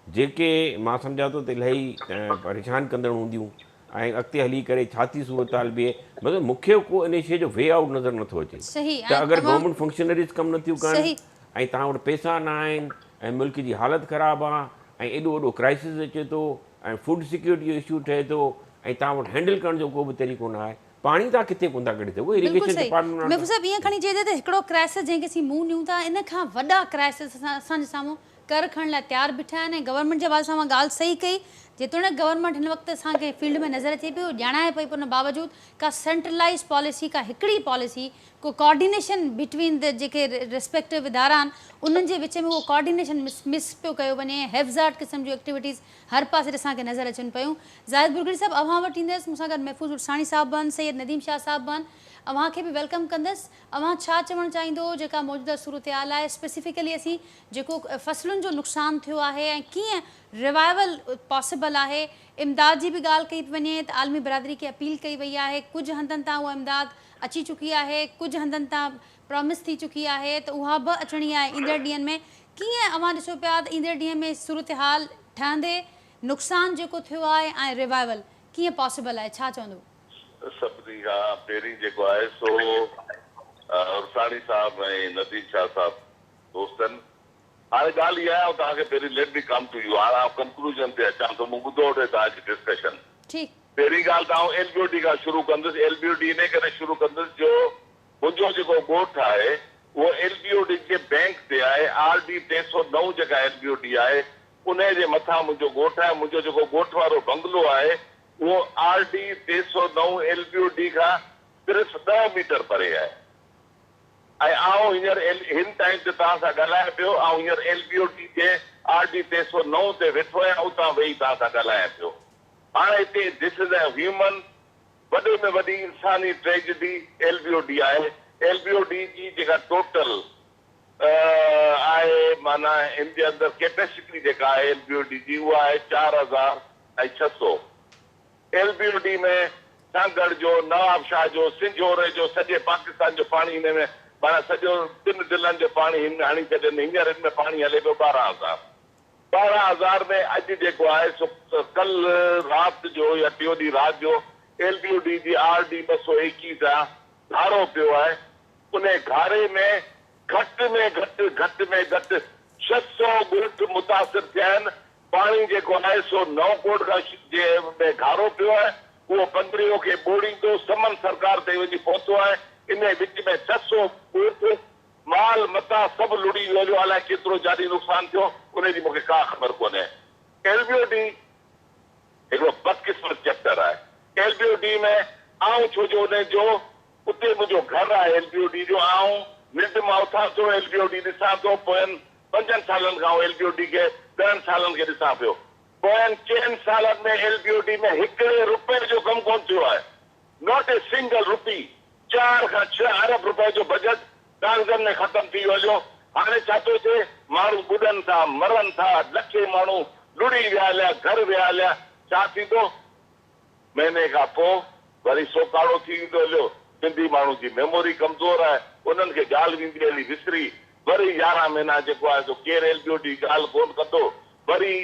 जेके मां सम्झां थो त इलाही परेशान कंदड़ हूंदियूं। ऐं अॻिते हली करे छा थी सूरत हाल बीहे, मतिलबु मूंखे को इन शइ जो वे आउट नज़र नथो अचे त अगरि गवर्नमेंट फंक्शनरीज़ कमु नथियूं कनि ऐं तव्हां वटि पैसा न आहिनि ऐं मुल्क जी हालति ख़राबु आहे ऐं एॾो वॾो क्राइसिस अचे थो ऐं फूड सिक्योरिटी जो इशू ठहे थो ऐं तव्हां वटि हैंडल करण जो को बि तरीक़ो न आहे, पाणी तव्हां किथे कोन था कढी सघो। इरिगेशन डिपार्टमेंट महफ़ूज़ साहब ईअं खणी चइजे त हिकिड़ो क्राइसिस जंहिंखे असीं मुंहुं ॾियूं था, इन खां वॾा क्राइसिस असांजे साम्हूं कर खणण लाइ तयारु बीठा आहिनि। ऐं गवर्नमेंट जे हवाले सां मां ॻाल्हि सही कई, जेतोणीकि गवर्नमेंट हिन वक़्तु असांखे फील्ड में नज़र अचे पियो, ॼाणाए पई, पर उन बावजूदु का सेंट्रलाइज़ पॉलिसी, का हिकिड़ी पॉलिसी, को कोऑर्डिनेशन बिटवीन द जेके रिस्पेक्टिव इदारा आहिनि उन्हनि जे विच में उहो कोऑर्डिनेशन मिस पियो कयो वञे। हैफ़ज़ार्ड क़िस्म जूं एक्टिविटीज़ हर पासे असांखे नज़र अचनि पियूं। ज़ाहिद बुरगड़ी साहब अव्हां वटि ईंदसि, मूंसां गॾु महफ़ूज़ उरसाणी साहब बि आहिनि, सैयद नदीम शाह साहब बि आहिनि, अव्हांखे बि वेलकम कंदसि। अव्हां छा चवणु चाहींदो जेका मौजूदा सूरत हाल आहे, स्पेसिफिकली असीं जेको फसलुनि जो नुक़सानु थियो आहे ऐं कीअं रिवाइवल पॉसिबल आहे। इमदाद जी बि ॻाल्हि कई पई वञे त आलमी बरादरी खे अपील कई वई आहे, कुझु हंधनि तां उहा इमदाद अची चुकी आहे, कुझु हंधनि तां प्रॉमिस थी चुकी आहे, त उहा बि अचणी आहे ईंदड़ ॾींहंनि में। कीअं अव्हां ॾिसो पिया त ईंदड़ ॾींहं में सूरत हाल ठहंदे, नुक़सानु जेको थियो आहे ऐं रिवाइवल कीअं पॉसिबल आहे, छा चवंदो? सभिनी खां पहिरीं जेको आहे सो उरसाणी साहब ऐं नदीम शाह साहब दोस्तनि, हाणे ॻाल्हि इहा आहे, तव्हांखे पहिरीं let be come to you, हाणे कंक्लूजन ते अचां थो, मूं ॿुधो वठे तव्हांजी डिस्कशन। पहिरीं ॻाल्हि त आउं LBOD खां शुरू कंदुसि। LBOD इन करे शुरू कंदुसि जो मुंहिंजो जेको ॻोठु आहे उहो LBOD जे बैंक ते आहे। RD 309 जेका LBOD आहे उन जे मथां मुंहिंजो ॻोठु आहे। मुंहिंजो जेको ॻोठु वारो बंगलो आहे वो RD 309 LBOD का सिर्फ 10 मीटर परे है। आऊं हींअर हिन टाइम ते तव्हां सां ॻाल्हायां पियो, ऐं हींअर LBOD जे RD 309 ते वेठो आहियां, उतां वेही तव्हां सां ॻाल्हायां पियो। हाणे हिते दिस इज़ अ ह्यूमन, वॾे में वॾी इंसानी ट्रेजेडी LBOD आहे। LBOD जी जेका टोटल आहे माना इन जे अंदरि कैपेसिटी जेका आहे LBOD जी उहा आहे 4600। LBOD में सांगड़ जो, नवाबशाह जो, सिंझोरे जो, सॼे पाकिस्तान जो पाणी हिन में माना सॼो 3 ज़िलनि जो पाणी हिन में हणी छॾनि। हींअर हिन में पाणी हले पियो 12,000 में। अॼु जेको आहे सो कल राति जो या टियों ॾींहुं राति जो LBOD जी RD 221 जा घारो पियो आहे। उन घारे में घटि में घटि 600 ॻोठ मुतासिर थिया आहिनि। पाणी जेको आहे सो 9 कोट खां जे में घारो पियो आहे, उहो पंद्रियो खे ॿोड़ींदो समन सरकार ते वञी पहुतो आहे। इन विच में 600 ॻोठ माल मता सभु लुड़ी वियो, अलाए केतिरो जानी नुक़सान थियो उनजी मूंखे का ख़बर कोन्हे। LBOD हिकिड़ो बदकिस्मत चैप्टर आहे। LBOD में आऊं छो जो उन जो उते मुंहिंजो घर आहे LBOD जो, आऊं निंड मां उथां थो LBOD ॾिसां थो। पोयनि 5 सालनि खां LBOD खे 10 सालनि खे ॾिसां पियो। पोयनि 4 सालनि में LBOD में 1 रुपए जो कमु कोन थियो आहे, नॉट ए सिंगल रुपी। 4 खां 6 अरब रुपए जो बजट कागज़नि में ख़तम थी वियो। हाणे छा थो थिए, माण्हू ॿुॾनि था, मरनि था, लखे माण्हू लुड़ी विया हलिया, घर विया हलिया। छा थींदो? महीने खां पोइ वरी सोकाड़ो थी वेंदो हलियो। सिंधी माण्हू जी मेमोरी कमज़ोर आहे, उन्हनि खे ॻाल्हि वेंदी हली विसरी। वरी 11 महीना जेको आहे सो केरु LBOD ॻाल्हि कोन कंदो। वरी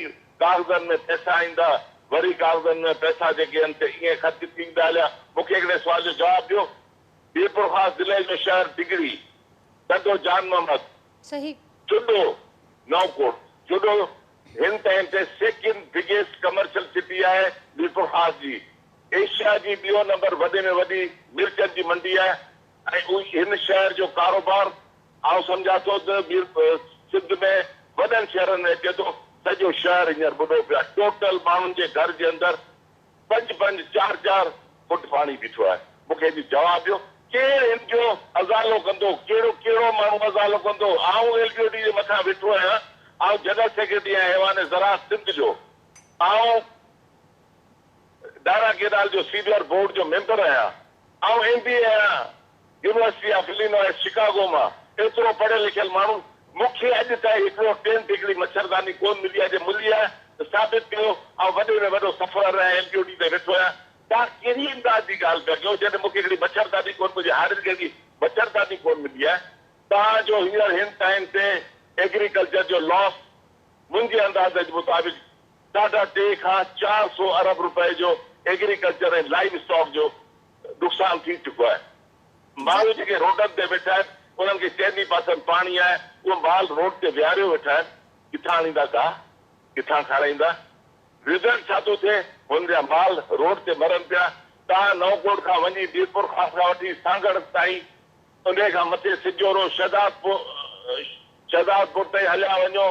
कागज़नि में पैसा ईंदा, वरी कागज़नि में पैसा जेके आहिनि ईअं ख़र्च थींदा हलिया। मूंखे हिकिड़े सुवाल जो जवाबु ॾियो। बीरपुर ख़ासि ज़िले जो शहर डिगरी, धंधो जान मोहम्मद, सही चुडो 9 कोट। चुडो हिन टाइम ते 2nd बिगेस्ट कमर्शियल सिटी आहे बीरपुर ख़ासि जी। एशिया जी 2 नंबर वॾे में वॾी मिर्चनि जी मंडी आहे। ऐं हिन शहर जो कारोबार आउं सम्झा थो त सिंध में वॾनि शहरनि में अचे थो। सॼो शहर हींअर ॿुॾो पियो आहे। टोटल माण्हुनि जे घर जे अंदरि 5-5, 4-4 फुट पाणी बीठो आहे। मूंखे हिन जवाबु ॾियो, केरु हिन जो अज़ालो कंदो? कहिड़ो माण्हू अज़ालो कंदो? आऊं LBOD जे मथां वेठो आहियां। आऊं जनरल सेक्रेटरी आहियां हैवान ज़राअत सिंध जो। आऊं दारा केदार जो सीनियर बोर्ड जो मेंबर आहियां। आऊं MBA आहियां यूनिवर्सिटी ऑफ इलिनॉइस शिकागो मां। एतिरो पढ़ियल लिखियल माण्हू, मूंखे अॼु ताईं हिकिड़ो 10 डिग्री मच्छरदानी कोन मिली आहे। जे मिली आहे त साबित कयो। ऐं वॾे में वॾो सफ़र आहे LBOD ते वेठो आहियां। तव्हां कहिड़ी इमदाद जी ॻाल्हि पिया कयो जॾहिं मूंखे हिकिड़ी मच्छरदानी कोन, मुंहिंजे हारिन खे हिकिड़ी मच्छरदानी कोन मिली आहे। तव्हांजो हींअर हिन टाइम ते एग्रीकल्चर जो लॉस मुंहिंजे अंदाज़ जे मुताबिक़ 3.5 खां 400 अरब रुपए जो एग्रीकल्चर ऐं लाइव स्टॉक जो नुक़सान थी चुको आहे। माण्हू जेके रोडनि ते वेठा आहिनि उन्हनि खे 4 पासनि पाणी आहे, उहो माल रोड ते विहारियो वेठा आहिनि। किथां आणींदा गाह, किथां खाराईंदा? रिज़ल्ट छा थो थिए? हुनजा माल रोड ते मरनि पिया। तव्हां 9 कोट खां वञी बीरपुर ख़ासि खां वठी सांगड़ ताईं, उन खां मथे सिजोरो शहदादपुर ताईं हलिया वञो,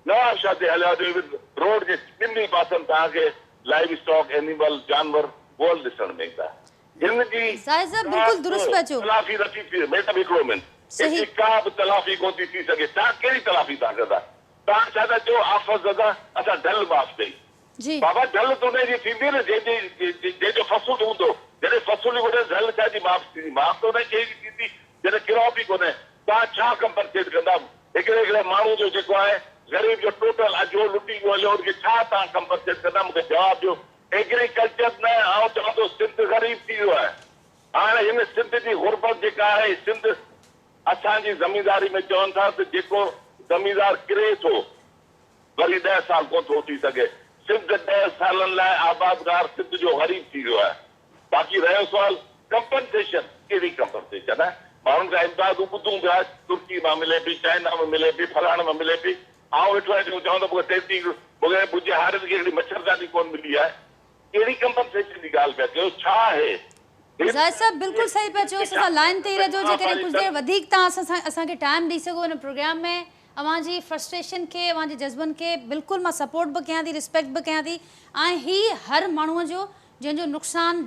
नवाबशाह ते हलिया वञो। रोड जे 2 पासनि तव्हांखे लाइव स्टॉक एनिमल जानवर गोल ॾिसण में ईंदा। हिनजी बिल्कुल दुरुस्त पिया चओ। तलाफ़ी नथी थी। मैडम हिकिड़ो मिनट, सही। का बि तलाफ़ी कोन थी सघे। तव्हां कहिड़ी तलाफ़ी था कंदा? तव्हां छा था चओ? आफ़त ज़दा असां ढल माफ़ कई। जी बाबा ढल त उनजी थींदी न जंहिंजो फसूल हूंदो। जॾहिं फसूल वॾे ढल छा जी माफ़ थींदी? माफ़ त उन खे थींदी जॾहिं क्रॉप ई कोन्हे। तव्हां छा कंपनसेट कंदा? हिकिड़े माण्हू जो जेको आहे ग़रीब जो टोटल अजो लुटी वियो हलियो, उनखे छा तव्हां कंपनसेट कंदा? मूंखे जवाबु ॾियो। एग्रीकल्चर न, आउं चवां थो सिंध ग़रीब थी वियो आहे। हाणे हिन सिंध जी गुरबत जेका आहे, सिंध असांजी ज़मींदारी में चवनि था त जेको ज़मींदार किरे थो वरी 10 साल कोन थो थी सघे। सिंध 10 सालनि लाइ आबादगार सिंध जो ग़रीब थी वियो आहे। बाक़ी रहियो सुवाल कंपनसेशन, कहिड़ी कंपनसेशन आहे? माण्हुनि खां इमदादूं ॿुधूं पिया, तुर्की मां मिले पई, चाइना में मिले पई, फलाणे में मिले पई। आउं वेठो आहियां चवां थो मूंखे 33 मुंहिंजे हारिन खे हिकिड़ी मच्छरदानी कोन मिली आहे। कहिड़ी कंपनसेशन जी ॻाल्हि पिया कयो? छा आहे? ज़ाहिद साहब बिल्कुल सही पिया चओ। असां लाइन ते ई रहिजो, जेकॾहिं कुझु देरि वधीक तव्हां असांखे टाइम ॾेई सघो हिन प्रोग्राम में। अव्हांजी फ्रस्ट्रेशन खे, अव्हांजे जज़्बनि खे बिल्कुलु मां सपोर्ट बि कयां थी, रिस्पेक्ट बि कयां थी। ऐं ही हर माण्हूअ जो जंहिंजो नुक़सानु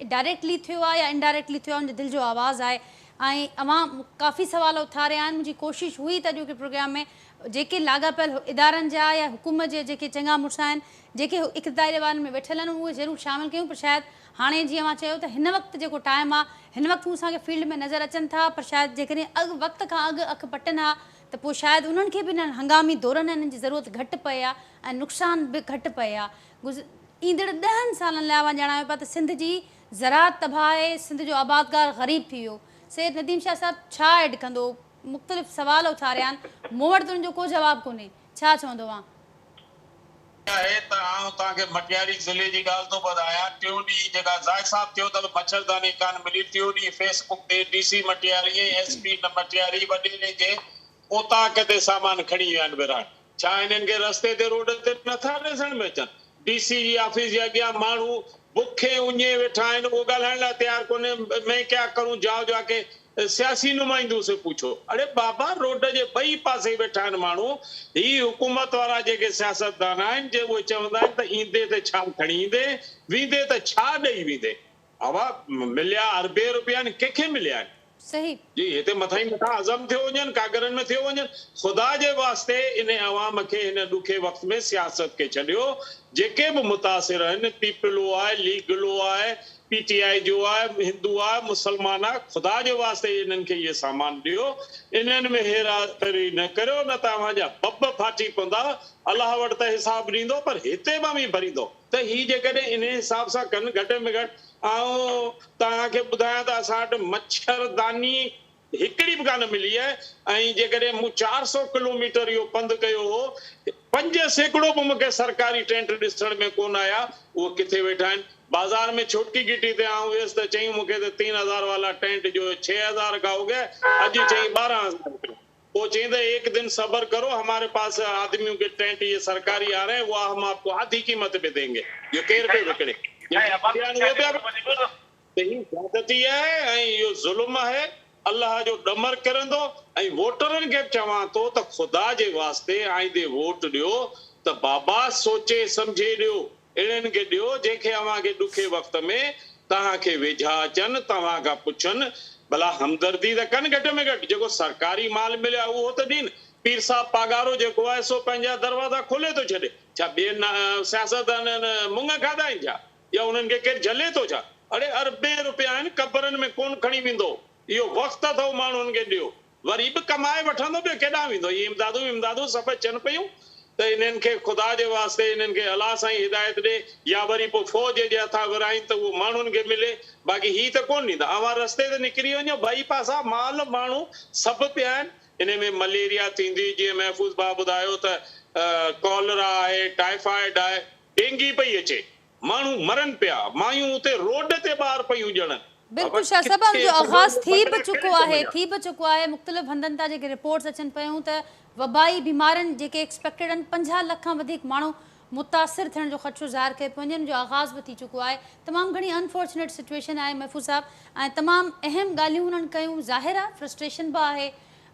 डायरेक्टली थियो आहे या इनडायरेक्टली थियो आहे, उनजे दिलि जो आवाज़ु आहे। ऐं अवां काफ़ी सुवाल उथारिया आहिनि। मुंहिंजी कोशिशि हुई त अॼोके प्रोग्राम में जेके लाॻापियल इदारनि जा या हुकूमत जे जेके चङा मुड़ुस आहिनि, जेके इक़्तिदारी वारनि में वेठल आहिनि, उहे ज़रूरु शामिलु कयूं। पर शायदि हाणे जीअं मां चयो त हिन वक़्तु जेको टाइम आहे, हिन वक़्तु हू असांखे फील्ड में नज़र अचनि था, पर शायदि जेकॾहिं वक़्त खां अॻु अखि पटनि हा त पोइ शायदि उन्हनि खे बि हिननि हंगामी दौरनि हिननि जी ज़रूरत घटि पए आहे ऐं नुक़सान बि घटि पए आहे। ईंदड़ 10 सालनि लाइ अवां ॼाणायो पिया त सिंध जी ज़राअत तबाह आहे, सिंध जो आबादगार ग़रीब थी वियो। सैयद नदीम शाह साहिबु छा ऐड कंदो? मुख़्तलिफ़ सवाल उथारिया आहिनि, मूं वटि त उनजो को जवाबु कोन्हे। छा चवंदो आहे? आहे त आउं तव्हांखे मटियारी ज़िले जी ॻाल्हि थो ॿुधायां। टियों ॾींहुं जेका ज़ाहिद साहब थियो त मच्छरदानी कान मिली, टियों ॾींहुं फेसबुक ते DC मटियारी SP मटियारी वॾेरे जे उतां किथे सामान खणी विया आहिनि विराट। छा हिननि खे रस्ते ते रोड ते नथा ॾिसण में अचनि? DC जी ऑफिस जे अॻियां माण्हू बुखे उञे वेठा आहिनि, उहो ॻाल्हाइण लाइ तयारु कोन्हे। मैं क्या करूं, जाओ जाके सियासी नुमाइंदो से पूछो। अरे बाबा, रोड जे ॿई पासे वेठा आहिनि माण्हू। ही हुकूमत वारा जेके सियासतदान आहिनि, जे उहे चवंदा आहिनि त ईंदे त छा खणी ईंदे, वेंदे त छा ॾेई वेंदे। अवा मिलिया अरबे रुपया आहिनि, कंहिंखे मिलिया आहिनि? सही जी हिते मथां ई मथां अज़म थियो वञनि, कागरनि में थियो वञनि। ख़ुदा जे वास्ते इन अवाम खे हिन ॾुखे वक़्त में सियासत खे छॾियो। जेके बि मुतासिर आहिनि, पीपलो आहे, लीगलो आहे, PTI जो आहे, हिंदू आहे, मुसलमान आहे, ख़ुदा जे वास्ते इन्हनि खे इहे सामान ॾियो। इन्हनि में हेराफेरी न करियो, न तव्हांजा बब फाटी पवंदा। अलाह वटि त हिसाब ॾींदो, पर हिते मां बि भरींदो। त ही जेकॾहिं इन हिसाब सां कनि घटि में घटि। ऐं तव्हांखे ॿुधायां त असां वटि मच्छरदानी हिकिड़ी बि कान मिली आहे। ऐं जेकॾहिं मूं 400 किलोमीटर इहो पंधु कयो हो, 5% बि मूंखे सरकारी टेंट ॾिसण में कोन आया। उहो किथे वेठा आहिनि? बाज़ार में छोटकी गिटी ते आऊं वियुसि त चई मूंखे त 3000 वाला टेंट जो 6000 का हो गया, अॼु चई 12000। वो चई त एक दिन सब्र करो, हमारे पास आदमियों के टेंट ये सरकारी आ रहे हैं, वो हम आपको आधी कीमत पे देंगे। ये केर पे विकड़े? ज्यादती है ऐं इहो ज़ुल्म है। अल्लाह जो ॾमर करंदो। ऐं वोटरनि खे चवां थो त ख़ुदा जे वास्ते आईंदे वोट ॾियो त बाबा सोचे सम्झे ॾियो। अहिड़नि खे ॾियो जंहिंखे अव्हांखे ॾुखे वक़्त में तव्हांखे वेझा अचनि, तव्हां खां पुछनि, भला हमदर्दी त कनि घटि में घटि। जेको सरकारी माल मिलियो उहो त ॾियनि। पीर साहब पागारो जेको आहे सो पंहिंजा दरवाज़ा खोले थो छॾे। छा ॿिए सियासतदाननि मुंग खाधा आहिनि छा? या उन्हनि खे केरु झले थो छा? अड़े अरबे रुपया आहिनि, क़बरनि में कोन खणी वेंदो। इहो वक़्तु अथव माण्हुनि खे ॾियो, वरी बि कमाए वठंदो, ॿियो केॾां वेंदो? इहे इमदादूं सभु अचनि पियूं। त इन्हनि खे ख़ुदा जे वास्ते इन्हनि खे अलाह साईं हिदायत ॾे, या वरी पोइ फ़ौज जे हथां विराइनि त उहो माण्हुनि खे मिले। बाक़ी ही त कोन ॾींदा। अवां रस्ते ते निकिरी वञो, ॿई पासा माल माण्हू सभु पिया आहिनि। इन में मलेरिया थींदी, जीअं महफ़ूज़ भाउ ॿुधायो त कॉलरा आहे, टाइफाइड आहे, डेंगी पई अचे, माण्हू मरनि पिया, मायूं उते रोड ते ॿार पियूं ॼणनि। बिल्कुलु शाह साहिब, जो आगाज़ थी बि चुको आहे। मुख़्तलिफ़ हंधनि तां जेके रिपोर्ट्स अचनि पियूं त वबाई बीमारियुनि जेके एक्सपेक्टेड आहिनि, 50 लाख खां वधीक माण्हू मुतासिर थियण जो ख़दशो ज़ाहिर कयो पियो वञे, जो आगाज़ बि थी चुको आहे। तमामु घणी अनफॉर्चुनेट सिचुएशन आहे महफ़ूज़ साहिबु, ऐं तमामु अहम ॻाल्हियूं उन्हनि कयूं। ज़ाहिर आहे फ्रस्ट्रेशन बि आहे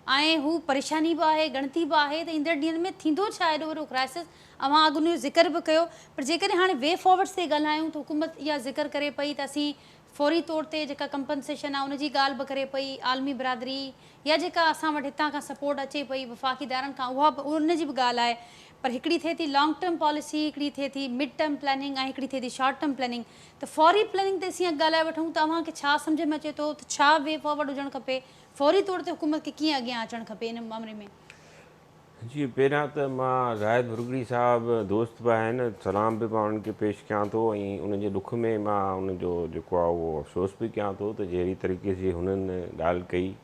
ऐं हू परेशानी बि आहे, गणती बि आहे त ईंदड़ ॾींहंनि में थींदो छा एॾो वॾो क्राइसिस। अवां अॻु हुनजो ज़िक्र बि कयो, पर जेकॾहिं हाणे वे फॉर्वर्ड्स ते ॻाल्हायूं त हुकूमत इहा ज़िक्र करे पई त असीं फौरी तौर ते जेका कंपनसेशन आहे उनजी ॻाल्हि बि करे पई। आलमी बिरादरी या जेका असां वटि हितां खां सपोर्ट अचे पई वफ़ाक़ी इदारनि खां, उहा बि उनजी बि ॻाल्हि आहे। पर हिकिड़ी थिए थी लॉन्ग टर्म पॉलिसी, हिकिड़ी थिए थी मिड टर्म प्लानिंग ऐं हिकिड़ी थिए थी शॉर्ट टर्म प्लानिंग। त फौरी प्लानिंग ते असीं ॻाल्हाए वठूं त अव्हांखे छा सम्झ में अचे थो त छा वे फॉर्वर्ड हुजणु खपे? फौरी तौर ते हुकूमत खे कीअं अॻियां अचणु खपे इन मामले में? जी पहिरियां त मां ज़ाहिद भुरगड़ी साहब दोस्त बि आहिनि, सलाम बि मां उन्हनि खे पेश कयां थो। ऐं उनजे ॾुख में मां उनजो जेको आहे उहो अफ़सोस बि कयां थो त जहिड़ी तरीक़े से हुननि ॻाल्हि कई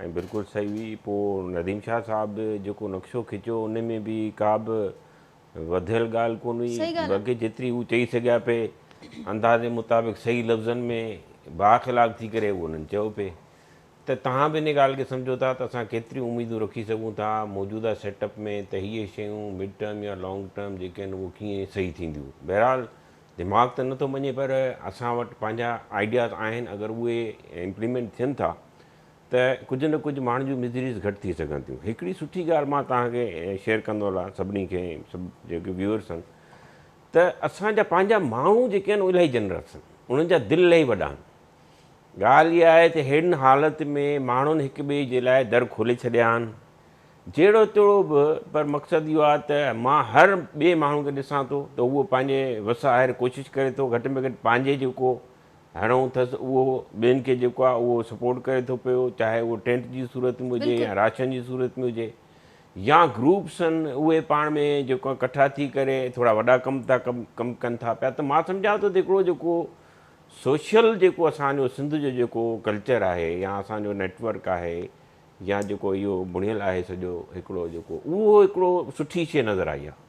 ऐं बिल्कुलु सही हुई। पोइ नदीम शाह साहब जेको नक्शो खिचियो उन में बि का बि वधियल ॻाल्हि कोन हुई, बल्कि जेतिरी हू चई सघिया पिए अंदाज़े मुताबिक़ सही लफ़्ज़नि में बाख़िलाफ़ थी करे उहो उन्हनि चयो पिए। त तव्हां बि इन ॻाल्हि खे सम्झो था त असां केतिरियूं उमेदूं रखी सघूं था मौजूदा सेटअप में त हीअ शयूं मिड टर्म या लॉन्ग टर्म जेके आहिनि उहे कीअं सही थींदियूं। बहरहाल दिमाग़ त नथो मञे, पर असां वटि पंहिंजा आइडियाज़ आहिनि। अगरि उहे इम्प्लीमेंट थियनि था त कुझु न कुझु माण्हुनि जूं मिज़रीज़ घटि थी सघनि थियूं। हिकिड़ी सुठी ॻाल्हि मां तव्हांखे शेयर कंदो हलां सभिनी खे, सभु जेके व्यूअर्स आहिनि, त त असांजा पंहिंजा माण्हू जेके आहिनि उहे इलाही जनरस आहिनि, उन्हनि जा दिलि इलाही वॾा आहिनि। ॻाल्हि इहा आहे त अहिड़िन हालति में माण्हुनि हिक ॿिए जे लाइ दर खोले छॾिया आहिनि जहिड़ो तहिड़ो बि। पर मक़सदु इहो आहे त मां हर ॿिए माण्हू खे ॾिसां थो त उहो पंहिंजे वस आहे कोशिशि करे थो घटि में घटि पंहिंजे जेको हणो अथसि उहो ॿियनि खे जेको आहे उहो सपोर्ट करे थो पियो, चाहे उहो टेंट जी सूरत में हुजे या राशन जी सूरत में हुजे या ग्रुप्स आहिनि उहे पाण में जेको इकट्ठा थी करे थोरा वॾा कमु कनि था पिया। त मां सम्झां थो त हिकिड़ो जेको सोशल जेको असांजो सिंध जो जेको कल्चर आहे या असांजो नेटवर्क आहे या जेको इहो बुणियल आहे सॼो हिकिड़ो जेको उहो हिकिड़ो सुठी शइ नज़र आई आहे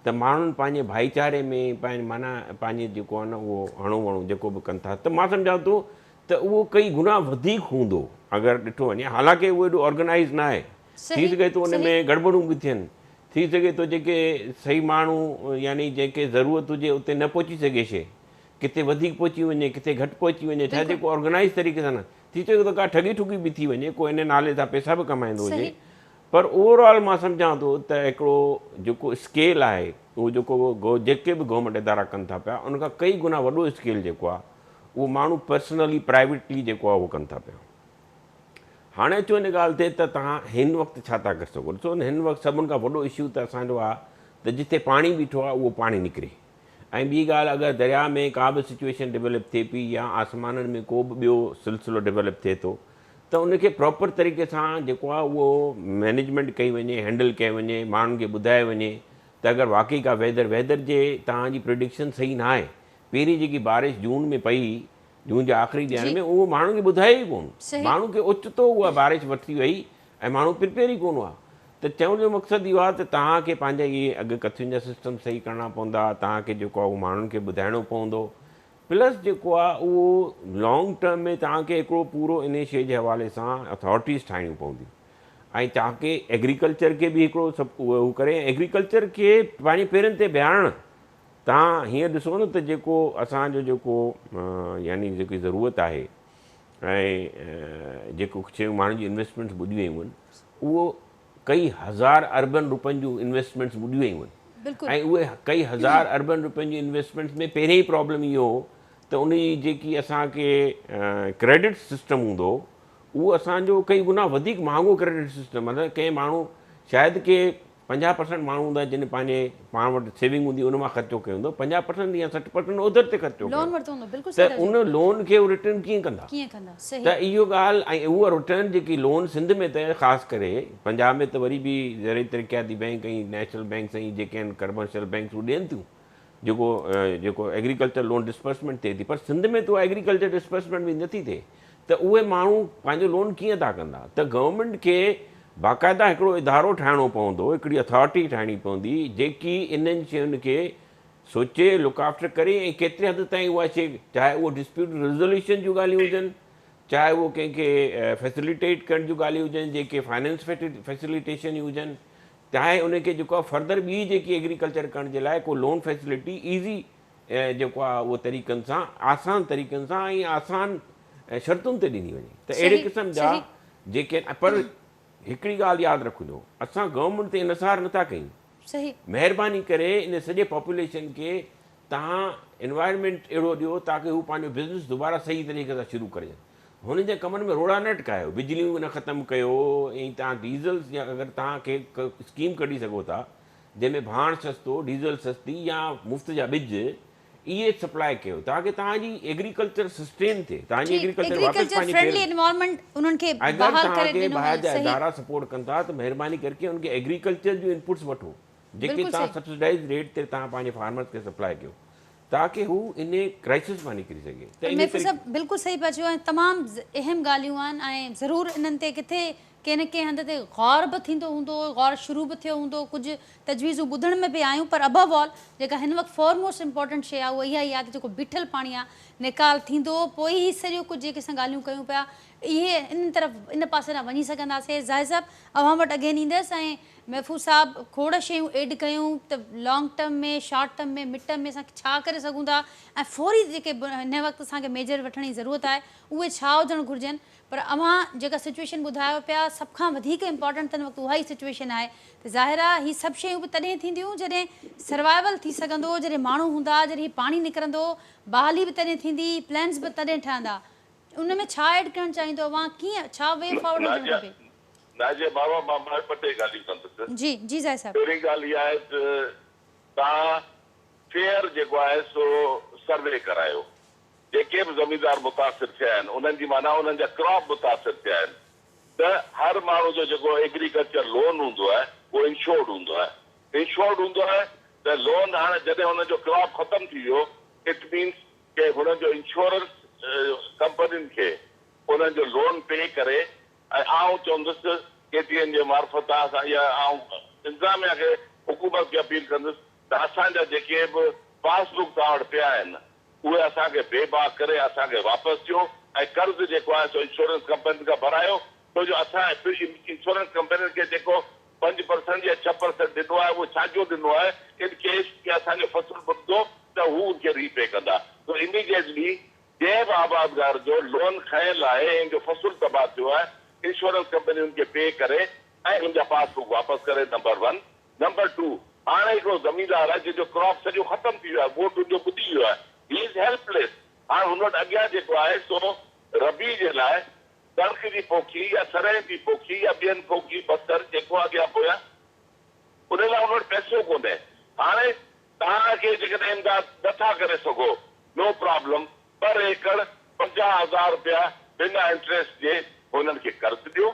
त माण्हुनि पंहिंजे भाईचारे में माना पंहिंजे जेको आहे न उहो हणो वणो जेको बि कनि था। त मां सम्झां थो त उहो कई गुना वधीक हूंदो अगरि ॾिठो वञे, हालांकि उहो एॾो ऑर्गेनाइज़ न आहे। थी सघे थो उन में गड़बड़ूं बि थियनि, थी सघे थो जेके सही माण्हू यानी जेके ज़रूरत हुजे उते न पहुची सघे शइ, किथे वधीक पहुची वञे किथे घटि पहुची वञे, छा जेको ऑर्गेनाइज़ तरीक़े सां न थी सघे थो का ठगी ठुगी बि थी वञे, को इन नाले सां पैसा बि कमाईंदो हुजे। पर ओवरऑल मां सम्झां थो त हिकिड़ो जेको स्केल आहे उहो जेको जेके बि गवर्नमेंट इदारा कनि था पिया उनखां कई गुना वॾो स्केल जेको आहे उहो माण्हू पर्सनली प्राइवेटली जेको आहे उहो कनि था पिया। हाणे अचो हिन ॻाल्हि ते त तव्हां हिन वक़्तु छा था करे सघो। ॾिसो हिन वक़्तु सभिनि खां वॾो इशू त असांजो आहे त जिते पाणी बीठो आहे उहो पाणी निकिरे। ऐं ॿी ॻाल्हि अगरि दरिया में का बि सिचुएशन डेवलप थिए पई या आसमाननि में को बि ॿियो सिलसिलो डेवलप थिए थो त उनखे प्रॉपर तरीक़े सां जेको आहे उहो मैनेजमेंट कई वञे, हैंडल कई वञे, माण्हुनि खे ॿुधाए वञे त अगरि वाक़ई का वेदर जे तव्हांजी प्रिडिक्शन सही न आहे, पहिरीं जेकी बारिश जून में पई, जून जे आख़िरी ॾींहंनि में उहो माण्हुनि खे ॿुधाए ई कोन, माण्हू खे ओचितो उहा बारिश वठी वई ऐं माण्हू प्रिपेयर ई कोन हुआ। त चवण जो मक़सदु इहो आहे त तव्हांखे पंहिंजा इहे अॻु कथियुनि जा सिस्टम सही करणा पवंदा, तव्हांखे जेको आहे उहो माण्हुनि खे ॿुधाइणो पवंदो, प्लस जेको आहे उहो लॉन्ग टर्म में तव्हांखे हिकिड़ो पूरो इन शइ जे हवाले सां अथॉरिटीज़ ठाहिणियूं पवंदियूं। ऐं तव्हांखे एग्रीकल्चर खे बि हिकिड़ो सभु उहो करे एग्रीकल्चर खे पंहिंजे पेरनि ते बीहारणु। तव्हां हीअं ॾिसो न त जेको असांजो जेको यानी जेकी ज़रूरत आहे ऐं जेको शयूं माण्हुनि जी इन्वेस्टमेंट्स ॿुॾी वयूं आहिनि उहो कई हज़ार अरबन रुपयनि जूं इन्वेस्टमेंट्स ॿुॾी वयूं आहिनि। ऐं उहे कई हज़ार अरबन रुपयनि जी इन्वेस्टमेंट्स में पहिरियों ई प्रॉब्लम इहो त उन जी जेकी असांखे क्रेडिट सिस्टम हूंदो उहो असांजो कई गुना वधीक महांगो क्रेडिट सिस्टम। मतिलबु कंहिं माण्हू शायदि के 50% माण्हू हूंदा जिन पंहिंजे पाण वटि सेविंग हूंदी उन मां ख़र्चो कयो हूंदो, 50% या 60% उधर ते ख़र्चो त उन लोन खे उहो रिटर्न कीअं कंदा? त इहो ॻाल्हि ऐं उहा रिटर्न जेकी लोन सिंध में त ख़ासि करे, पंजाब में त वरी बि ज़रूरी तरक़ियाती बैंक ऐं नेशनल बैंक ऐं जेके आहिनि कमर्शियल बैंक उहे ॾियनि थियूं जेको एग्रीकल्चर लोन डिस्पर्समेंट थिए थी, पर सिंध में त उहा एग्रीकल्चर डिस्पर्समेंट बि नथी थिए। त उहे माण्हू पंहिंजो लोन कीअं था कंदा? त गवर्नमेंट खे बाक़ाइदा हिकिड़ो इदारो ठाहिणो पवंदो, हिकिड़ी अथॉरिटी ठाहिणी पवंदी जेकी इन्हनि शयुनि खे सोचे लुक आफ्टर करे ऐं केतिरे हद ताईं उहा शइ, चाहे उहो डिस्प्यूट रिज़ोल्यूशन जूं ॻाल्हियूं हुजनि, चाहे उहो कंहिंखे फैसिलिटेट करण जूं ॻाल्हियूं हुजनि, जेके फाइनेंस फैसिलिटेशन हुजनि, चाहे उनखे जेको आहे फर्दर ॿी जेकी एग्रीकल्चर करण जे लाइ को लोन फैसिलिटी ईज़ी जेको आहे उहो तरीक़नि सां आसान तरीक़नि सां ऐं आसान शर्तुनि ते ॾिनी वञे। त अहिड़े क़िस्म जा जेके पर हिकिड़ी ॻाल्हि यादि रखिजो, असां गवर्नमेंट ते इनसार नथा कयूं। महिरबानी करे इन सॼे पॉपुलेशन खे तव्हां एनवायरमेंट अहिड़ो ॾियो ताकी हू पंहिंजो बिज़नेस दुबारा सही तरीक़े सां शुरू करे। हुन जे कमनि में रोड़ा न टकायो, बिजलियूं न ख़तमु कयो ऐं तव्हां डीज़ल या अगरि तव्हांखे स्कीम कढी सघो था जंहिंमें भाण सस्तो, डीज़ल सस्ती या मुफ़्त जा ॿिज इहे सप्लाई कयो ताकि तव्हांजी एग्रीकल्चर सस्टेन थिए, तव्हांजी एग्रीकल्चर वापसि पंहिंजी अगरि तव्हांखे ॿाहिरि जा इदारा सपोर्ट कनि था त महिरबानी करके उनखे एग्रीकल्चर जूं इनपुट्स वठो जेके तव्हां सब्सिडाइज़ रेट ते तव्हां पंहिंजे फार्मर्स खे सप्लाई कयो ताकि हू इन क्राइसिस मां निकिरी सघे। त बिल्कुलु सही पिया चयो ऐं तमामु अहम ॻाल्हियूं आहिनि ऐं ज़रूरु इन्हनि ते किथे कंहिं न कंहिं हंध ते गौर बि थींदो हूंदो, गौर शुरू बि थियो हूंदो, कुझु तजवीज़ूं ॿुधण में बि आयूं, पर अबव ऑल जेका हिन वक़्तु फॉरमोस्ट इंपॉर्टेंट शइ आहे उहा इहा ई आहे त जेको बीठल पाणी आहे निकाल थींदो, पोइ ई सॼो कुझु जेके असां ॻाल्हियूं कयूं पिया ये इन तरफ़ इन पासे न वञी सघंदासीं। ज़ाहिर साहब अवां वटि अगेन ईंदसि ऐं महफ़ूज़ साहब खोड़ शयूं एड कयूं त लॉन्ग टर्म में, शॉर्ट टर्म में, मिड टर्म में असां छा करे सघूं था ऐं फौरी जेके हिन वक़्तु असांखे मेजर वठण जी ज़रूरत आहे उहे छा हुजणु घुरिजनि। पर अवां जेका सिचुएशन ॿुधायो पिया सभ खां वधीक इम्पॉर्टेंट त हिन वक़्तु उहा ई सिचुएशन आहे त ज़ाहिर आहे हीअ सभु शयूं बि तॾहिं थींदियूं जॾहिं सर्वाइवल थी सघंदो, जॾहिं माण्हू हूंदा, जॾहिं पाणी निकिरंदो, बहाली बि तॾहिं थींदी, प्लान्स बि तॾहिं ठहंदा। उन में छा ऐड करणु चाहींदो अवां, कीअं छा वे फॉरवर्ड हुजणु खपे? नाज़िया बाबा मां ॿ टे ॻाल्हियूं कंदुसि। जी जी ज़ाहिर साहब। पहिरीं ॻाल्हि इहा आहे त तव्हां फेयर जेको आहे सो सर्वे करायो। जेके बि ज़मीनदार मुतासिर थिया आहिनि उन्हनि जी माना उन्हनि जा क्रॉप मुतासिर थिया आहिनि त हर माण्हू जो जेको एग्रीकल्चर लोन हूंदो आहे उहो इंश्योर्ड हूंदो आहे। इंश्योर्ड हूंदो आहे त लोन हाणे जॾहिं हुनजो क्रॉप ख़तमु थी वियो इट मीन्स के हुननि जो इंश्योरेंस कंपनियुनि खे उन्हनि जो लोन पे करे ऐं आउं चवंदुसि केतिरनि जे मार्फत असां इहा आउं इंतिज़ामिया खे हुकूमत खे अपील कंदुसि त असांजा जेके बि पासबुक तव्हां वटि पिया आहिनि उहे असांखे बेबाक करे असांखे वापसि ॾियो ऐं कर्ज़ु जेको आहे सो इंश्योरेंस कंपनी खां भरायो छो जो असां इंश्योरेंस कंपनी खे जेको 5% या 6% ॾिनो आहे उहो छाजो ॾिनो आहे इन केस की असांजो फसल बुॾंदो त हू उनखे रीपे कंदा। तो इमीडिएटली जंहिं बि आबादगार जो लोन खयल आहे ऐं जो फसल तबाह थियो आहे इंश्योरेंस कंपनी उनखे पे करे ऐं उनजा पासबुक वापसि करे नंबर 1। नंबर 2 हाणे हिकिड़ो ज़मीनदार आहे जंहिंजो क्रॉप सॼो ख़तमु थी वियो आहे, वोट उनजो ॿुधी वियो आहे, ही इज़ हेल्पलेस। हाणे हुन वटि अॻियां जेको आहे सो रबी जे लाइ कणिक जी पोखी या सरह जी पोखी या ॿियनि पोखी बसर जेको अॻियां पोयां उन लाइ हुन वटि पैसो कोन्हे। हाणे तव्हांखे जेकॾहिं इमदाद नथा करे सघो नो प्रॉब्लम, पर एकड़ 50,000 रुपया बिना इंट्रेस्ट जे हुननि खे कर्ज़ु ॾियो,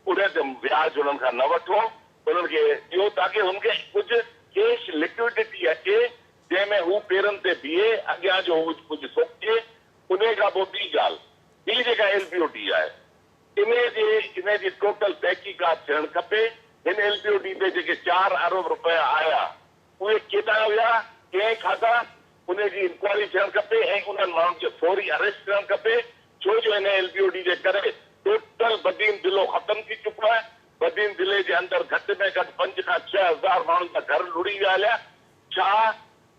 उन ते व्याज हुननि खां न वठो, उन्हनि खे ॾियो ताकी हुनखे कुझु कैश लिक्विडिटी अचे जंहिंमें हू पेरनि ते बीहे अॻियां जो हू कुझु सोचे। उन खां पोइ ॿी ॻाल्हि ॿी जेका LBOD आहे इन जी टोटल तहक़ीक़ात थियणु खपे। हिन LBOD ते जेके 4 अरब रुपया आया उहे केॾा विया, कंहिं खाधा, उनजी इंक्वायरी थियणु खपे ऐं उन्हनि माण्हुनि खे फौरी अरेस्ट करणु खपे छो जो हिन LBOD जे करे टोटल बदीन ज़िलो ख़तमु थी चुको आहे। बदीन ज़िले जे अंदरि घटि में घटि 5 खां 6 हज़ार माण्हुनि जा घर लुड़ी विया हलिया। छा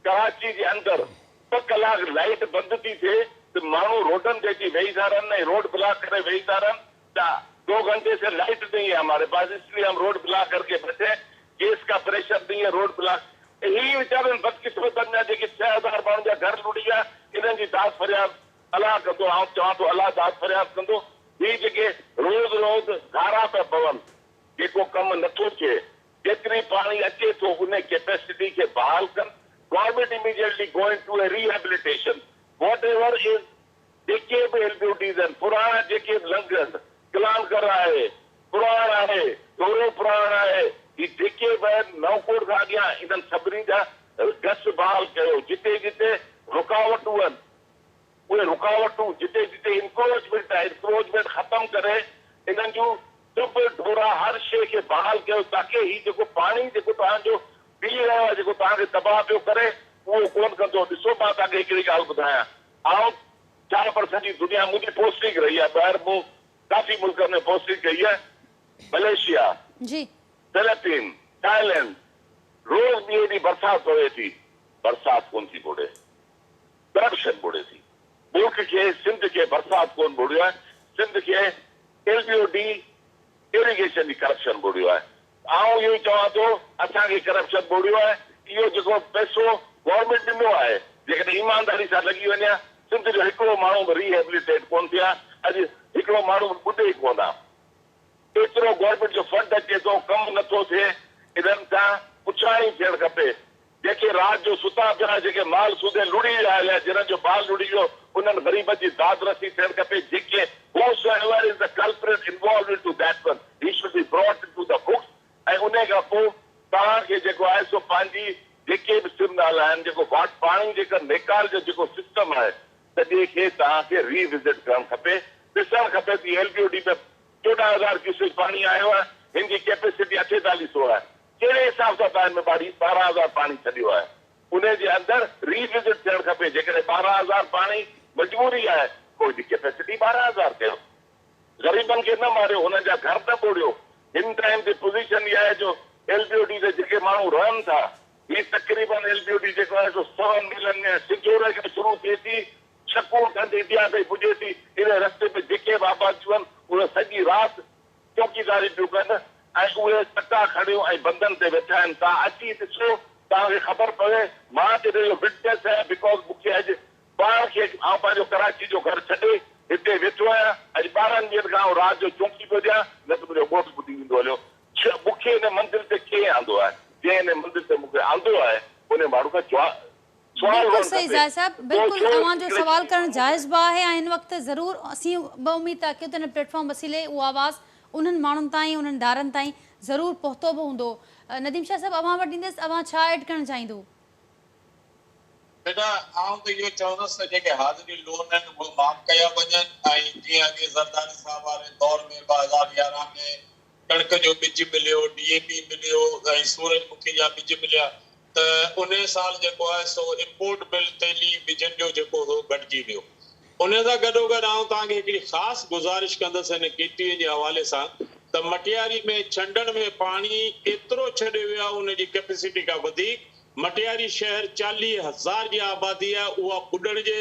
कराची जे अंदरि 2 कलाक लाइट बंदि थी थिए त माण्हू रोडनि ते अची वेही था रहनि ऐं रोड ब्लॉक करे वेही था रहनि। 2 घंटे से लाइट नहीं है हमारे पास, इसलिए हम रोड ब्लॉक करके बैठे, गैस का प्रेशर नहीं है, रोड ब्लॉक। यही वीचारनि बदकिस्मतनि जा जेके 6,000 माण्हुनि जा घर लुड़ी विया इन्हनि जी दाद फरियाद अलाह कंदो। आउं चवां थो अलाह दाद फरियाद कंदो। ही जेके रोज़ रोज़ धारा पिया पवनि जेको कमु नथो थिए, जेतिरी पाणी अचे थो उन कैपेसिटी खे बहाल कनि। Government immediately going to a rehabilitation whatever is जेके बि LBODs आहिनि पुराणा जेके लंघनि कलानकर आहे, पुराण आहे, गौरव पुराण आहे, ही जेके बि नवकोट खां अॻियां इन्हनि सभिनी जा गस बहाल कयो। जिते जिते रुकावटूं आहिनि उहे रुकावटूं, जिते जिते इंक्रोचमेंट आहे इंक्रोचमेंट ख़तमु करे इन्हनि जूं सभु ढोरा हर शइ खे बहाल कयो ताकी ही जेको पाणी जेको तव्हांजो पी रहियो आहे जेको तव्हांखे तबाह पियो करे उहो कोन कंदो। ॾिसो मां तव्हांखे हिकिड़ी ॻाल्हि ॿुधायां, आउं 4% जी दुनिया मुंहिंजी पोस्टिंग रही आहे ॿाहिरि, मूं काफ़ी मुल्कनि में पोस्टिंग कई आहे, मलेशिया जी, फिलिपीन, थाईलैंड। रोज़ ॿिए ॾींहुं बरसाति पवे थी, बरसाति कोन थी ॿोड़े, करप्शन ॿोड़े थी। मुल्क खे सिंध खे बरसाति कोन ॿोड़ियो आहे, सिंध खे LBOD इरिगेशन जी करप्शन ॿोड़ियो आहे। आउं इहो ई चवां थो असांखे करप्शन ॿोड़ियो आहे। इहो जेको पैसो गवर्नमेंट ॾिनो आहे जेकॾहिं ईमानदारी सां लॻी वञे सिंध जो हिकिड़ो माण्हू बि रिहेबिलिटेट कोन थिया, अॼु हिकिड़ो माण्हू ॿुधे ई कोन आहे। एतिरो गवर्नमेंट जो फंड अचे थो, कमु नथो थिए, इन्हनि सां पुछाणी थियणु खपे। जेके राति जो सुता पिया, जेके माल सूदे लुड़ी विया हलिया, जिन्हनि जो माल लुड़ी वियो उन्हनि ग़रीब जी दाद रसी थियणु खपे। जेके whosoever is the culprit involved into that one, he should be brought into the books। ऐं उन खां पोइ तव्हांखे जेको आहे सो पंहिंजी जेके बि सिमनाल आहिनि जेको पाणी जेका निकाल जो जेको सिस्टम आहे सॼे खे तव्हांखे रिविज़िट करणु खपे। ॾिसणु खपे कि LBOD में 14,000 क्यूसेक पाणी आयो आहे, हिन जी कैपेसिटी 4800 आहे, कहिड़े हिसाब सां तव्हां में 12,000 पाणी छॾियो आहे, उन जे अंदरि रिविज़िट थियणु खपे। जेकॾहिं 12,000 पाणी मजबूरी आहे कोई कैपेसिटी 12,000 कयो। ग़रीबनि खे न मारियो, हुननि जा घर न ॿोड़ियो। हिन टाइम ते पोज़ीशन इहा आहे जो LBOD ते जेके माण्हू रहनि था, ही तक़रीबन LBOD जेको आहे सो 100 मीलनि में सिजोरे खां शुरू थिए थी, शकूर खंड इंडिया ताईं पुॼे थी। इन रस्ते ते जेके बि आबादियूं आहिनि उहे सॼी राति चौकीदारी पियूं कनि ऐं उहे टका खणियूं ऐं बंधन ते वेठा आहिनि। तव्हां अची ॾिसो, तव्हांखे ख़बर पवे। मां जॾहिं इहो विटनेस आहियां, बिकॉज़ मूंखे अॼु ॿार खे आउं पंहिंजो कराची जो घर छॾे हिते वेठो आहियां। अॼु 12 ॾींहंनि खां राति जो चौकी पियो ॾियां, न त मुंहिंजो घोटु ॿुधी वेंदो हलियो। मूंखे हिन मंज़िल ते कीअं आंदो आहे? जंहिं हिन मंज़िल ते मूंखे आंदो आहे उन माण्हू खां बिल्कुलु सही ज़ाहिर साहब, बिल्कुलु तव्हांजो सवाल करणु जाइज़ बि आहे ऐं हिन वक़्तु ज़रूरु असीं बि उमेद था कयूं त हिन प्लेटफॉर्म वसीले उहो आवाज़ उन्हनि माण्हुनि ताईं, उन्हनि दारनि ताईं ज़रूरु पहुतो बि हूंदो। नदीम शाह साहब, अवां वटि ईंदसि, अवां छा ऐड करणु चाहींदो? बेटा, आउं त इहो चवंदुसि त जेके हाज़िरी लोन आहिनि उहे माफ़ कया वञनि ऐं जीअं अॻे ज़रदारी साहब वारे दौर में 2011 में कणिक जो ॿिज मिलियो, DAP मिलियो ऐं सूरजमुखी जा ॿिज मिलिया, त उन साल जेको आहे सो इम्पोर्ट बिल तेली ॿिजनि जो जेको हो घटिजी वियो। उन सां गॾोगॾु आउं तव्हांखे हिकिड़ी ख़ासि गुज़ारिश कंदुसि हिन केटीअ जे हवाले सां त मटियारी में छंडण में पाणी एतिरो छॾियो वियो आहे उनजी कैपेसिटी खां वधीक। मटियारी शहर 40,000 जी आबादी आहे, उहा ॿुॾण जे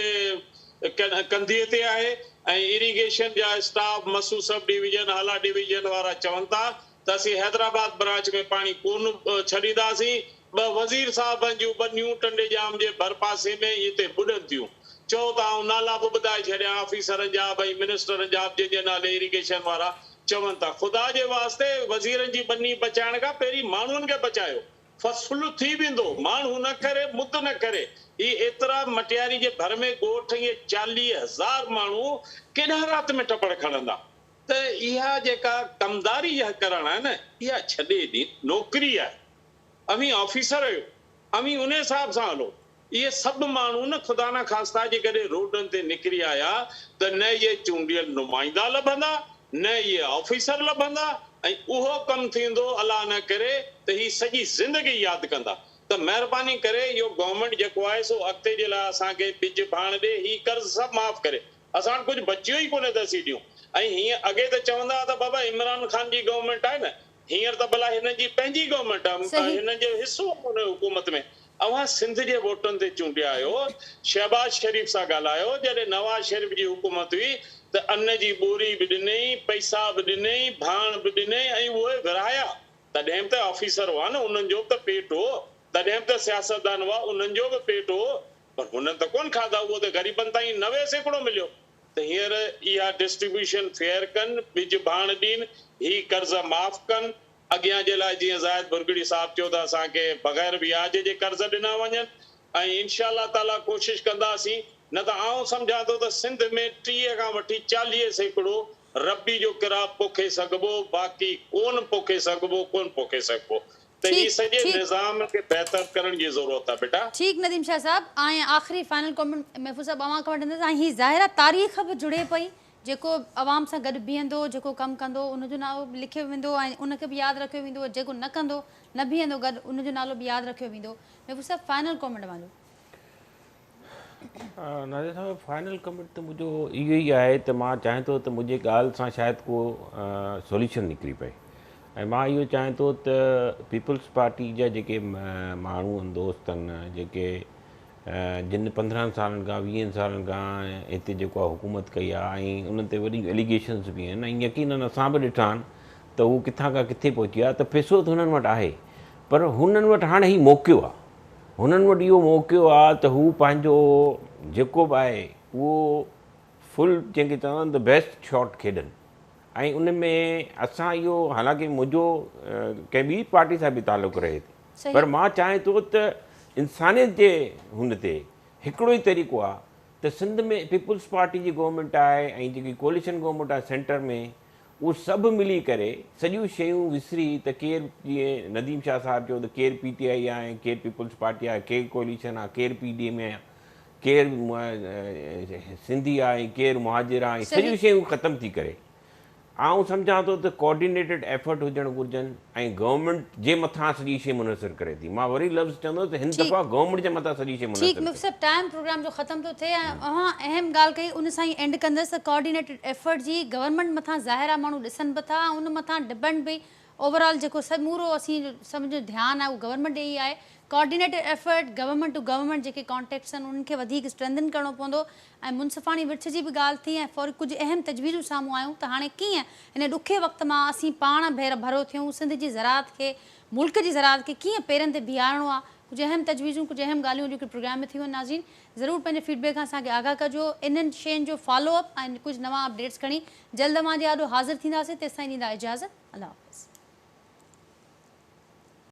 कंधीअ ते आहे ऐं इरिगेशन जा स्टाफ मसू सब डिवीजन, हाला डिवीजन वारा चवनि था त असीं हैदराबाद ब्रांच में पाणी कोन छॾींदासीं। 2 वज़ीर साहबनि जूं बनियूं टंडे जाम जे भरपासे में हिते ॿुॾनि थियूं। चओ त आउं नाला बि ॿुधाए छॾियां ऑफिसरनि जा, भई मिनिस्टरनि जा, जंहिंजे नाले इरिगेशन वारा चवनि था। ख़ुदा जे वास्ते वज़ीरनि जी बनी बचाइण खां पहिरीं माण्हुनि खे बचायो। फसलु थी वेंदो, माण्हू न करे, मुद न करे। ही एतिरा मटियारी जे भर में ॻोठ, इहे 40,000 माण्हू केॾा राति में टपड़ खणंदा? त इहा जेका कमदारी इहा करण आहे न, इहा छॾे ॾी, नौकरी आहे। अमी ऑफिसर आहियो, अमी उन हिसाब सां हलो। इहे सभु माण्हू न ख़ुदा न ख़ास्ता जेकॾहिं रोडनि ते निकिरी आया त न इहे चूंडियल नुमाइंदा लभंदा, न इहे ऑफिसर लभंदा ऐं उहो कमु थींदो अलाह न करे त ही सॼी ज़िंदगी यादि कंदा। त महिरबानी करे इहो गवर्नमेंट जेको आहे सो अॻिते जे लाइ असांखे ॿिज भाण ॾे, ही कर्ज़ सभु माफ़ करे। असां वटि कुझु बचियो ई कोन्हे त असीं ॾियूं। ऐं हीअं अॻे त चवंदा त बाबा इमरान ख़ान जी गवर्नमेंट आहे न, हींअर त भला हिन जी पंहिंजी गवर्नमेंट आहे, हिन जो हिसो कोन्हे हुकूमत में। अवां सिंध जे वोटनि ते चूंडिया आहियो, शहबाज शरीफ़ सां ॻाल्हायो जॾहिं नवाज़ शरीफ़ जी हुकूमत हुई त अन्न जी ॿोरी बि ॾिनई, पैसा बि ॾिनई, भाण बि ॾिनई ऐं उहे विरहाया। तॾहिं त ऑफिसर हुआ न, उन्हनि जो बि त पेट हो। तॾहिं त सियासतदान हुआ, उन्हनि जो बि पेट हो, पर हुननि त कोन खाधा। उहो त ग़रीबनि ताईं 90 सैकड़ो मिलियो। त हींअर इहा डिस्ट्रीब्यूशन फेयर कनि, ॿिज भाण ॾियनि, ही कर्ज़ माफ़ कनि। अॻियां जे लाइ जीअं ज़ाहिद बुरगड़ी साहब चयो त असांखे बग़ैर ब्याज जे कर्ज़ ॾिना वञनि ऐं इंशा अल्लाह ताला कोशिशि कंदासीं। न त आउं सम्झां थो त सिंध में 30 खां वठी 40 सैकड़ो रबी जो किराब पोखे सघिबो, बाक़ी कोन पोखे सघिबो, कोन पोखे सघिबो। त ही सॼे निज़ाम खे बहितर करण जी ज़रूरत आहे बेटा। ठीक नदीम शाह साहब, ऐं आख़िरी फाइनल कमेंट महफूज़ साहब अवां खां वठंदसि। ऐं हीअ ज़ाहिर आहे तारीख़ बि जुड़े पई, जेको अवाम सां गॾु बीहंदो, जेको कमु कंदो उनजो नालो बि लिखियो वेंदो ऐं उनखे बि यादि रखियो वेंदो, जेको न कंदो, न बीहंदो गॾु, उनजो नालो बि यादि रखियो वेंदो। महफूज़ साहब, फाइनल कमेंट वांजो। नाज़िर साहब, फाइनल कमेंट त मुंहिंजो इहो ई आहे त मां चाहियां थो त मुंहिंजे ॻाल्हि सां शायदि को सॉल्यूशन निकिरी पए। ऐं मां इहो चाहियां थो त पीपल्स पार्टी जा जेके माण्हू आहिनि, दोस्त आहिनि, जेके जिन 15 सालनि खां 20 सालनि खां हिते जेको आहे हुकूमत कई आहे ऐं उन्हनि ते वॾी एलिगेशन्स बि आहिनि ऐं यकीननि असां बि ॾिठा आहिनि त हू किथां खां किथे पहुची आहे। त पैसो त हुननि वटि आहे, पर हुननि वटि हाणे ही मौक़ो आहे, हुननि वटि इहो मौक़ो आहे त हू पंहिंजो जेको बि आहे उहो फुल जंहिंखे चवंदा आहिनि द बेस्ट शॉट खेॾनि। ऐं उन में असां इहो, हालांकि मुंहिंजो कंहिं ॿी पार्टी सां बि तालुक़ु रहे थी, पर मां चाहियां थो त इंसानियत जे हुन ते हिकिड़ो ई तरीक़ो आहे त सिंध में पीपल्स पार्टी जी गवर्नमेंट आहे ऐं जेकी कोलिशन गवर्नमेंट आहे सेंटर में, उहे सभु मिली करे सॼियूं शयूं विसरी त केरु, जीअं नदीम शाह साहिबु चयो त केरु PTI आहे, केरु पीपल्स पार्टी आहे, केरु कोलिशन आहे, केरु PDM आहे, केरु सिंधी आहे, केरु मुहाजिर आहे, सॼियूं शयूं ख़तमु थी करे आउं सम्झां थो त कोऑर्डिनेटेड एफर्ट हुजणु घुरिजनि ऐं गवर्नमेंट जे मथां सॼी शइ मुनसिर करे थी। मां वरी लफ़्ज़ चवंदुसि त हिन ठीकु। दफ़ा गवर्नमेंट जे मथां सॼी शइ ठीक मुनसिर मुफ़्ती साहब टाइम प्रोग्राम जो ख़त्म थो थिए ऐं अहां अहम ॻाल्हि कई उन सां ई एंड कंदसि त कोऑर्डिनेटेड एफर्ट जी गवर्नमेंट मथां ज़ाहिर आहे माण्हू ॾिसनि बि था उन मथां डिपेंड बि ओवरऑल जेको समूरो असीं सम्झो ध्यानु आहे उहो गवर्नमेंट ॾे ई आहे। Coordinated effort government to government जेके कॉन्टेक्ट्स आहिनि उन्हनि खे वधीक स्ट्रेंथन करिणो पवंदो ऐं मुनसिफ़ाणी विर्छ जी बि ॻाल्हि थी ऐं फौरी कुझु अहम तजवीज़ूं साम्हूं आयूं त हाणे कीअं हिन ॾुखे वक़्त मां असीं पाण भरो थियूं सिंध जी ज़राअत खे मुल्क जी ज़राअत खे कीअं पेरनि ते बीहारणो आहे कुछ अहम तजवीज़ूं कुछ अहम ॻाल्हियूं जेके प्रोग्राम में थी वञनि नाज़रीन ज़रूरु पंहिंजे फीडबैक खां असांखे आगाह कजो इन्हनि शयुनि जो फॉलोअप ऐं कुझु नवां अपडेट्स खणी जल्द मां जे ॾाढो हाज़िर थींदासीं तेसिताईं ॾींदा इजाज़त। अल्लाह हाफ़िज़।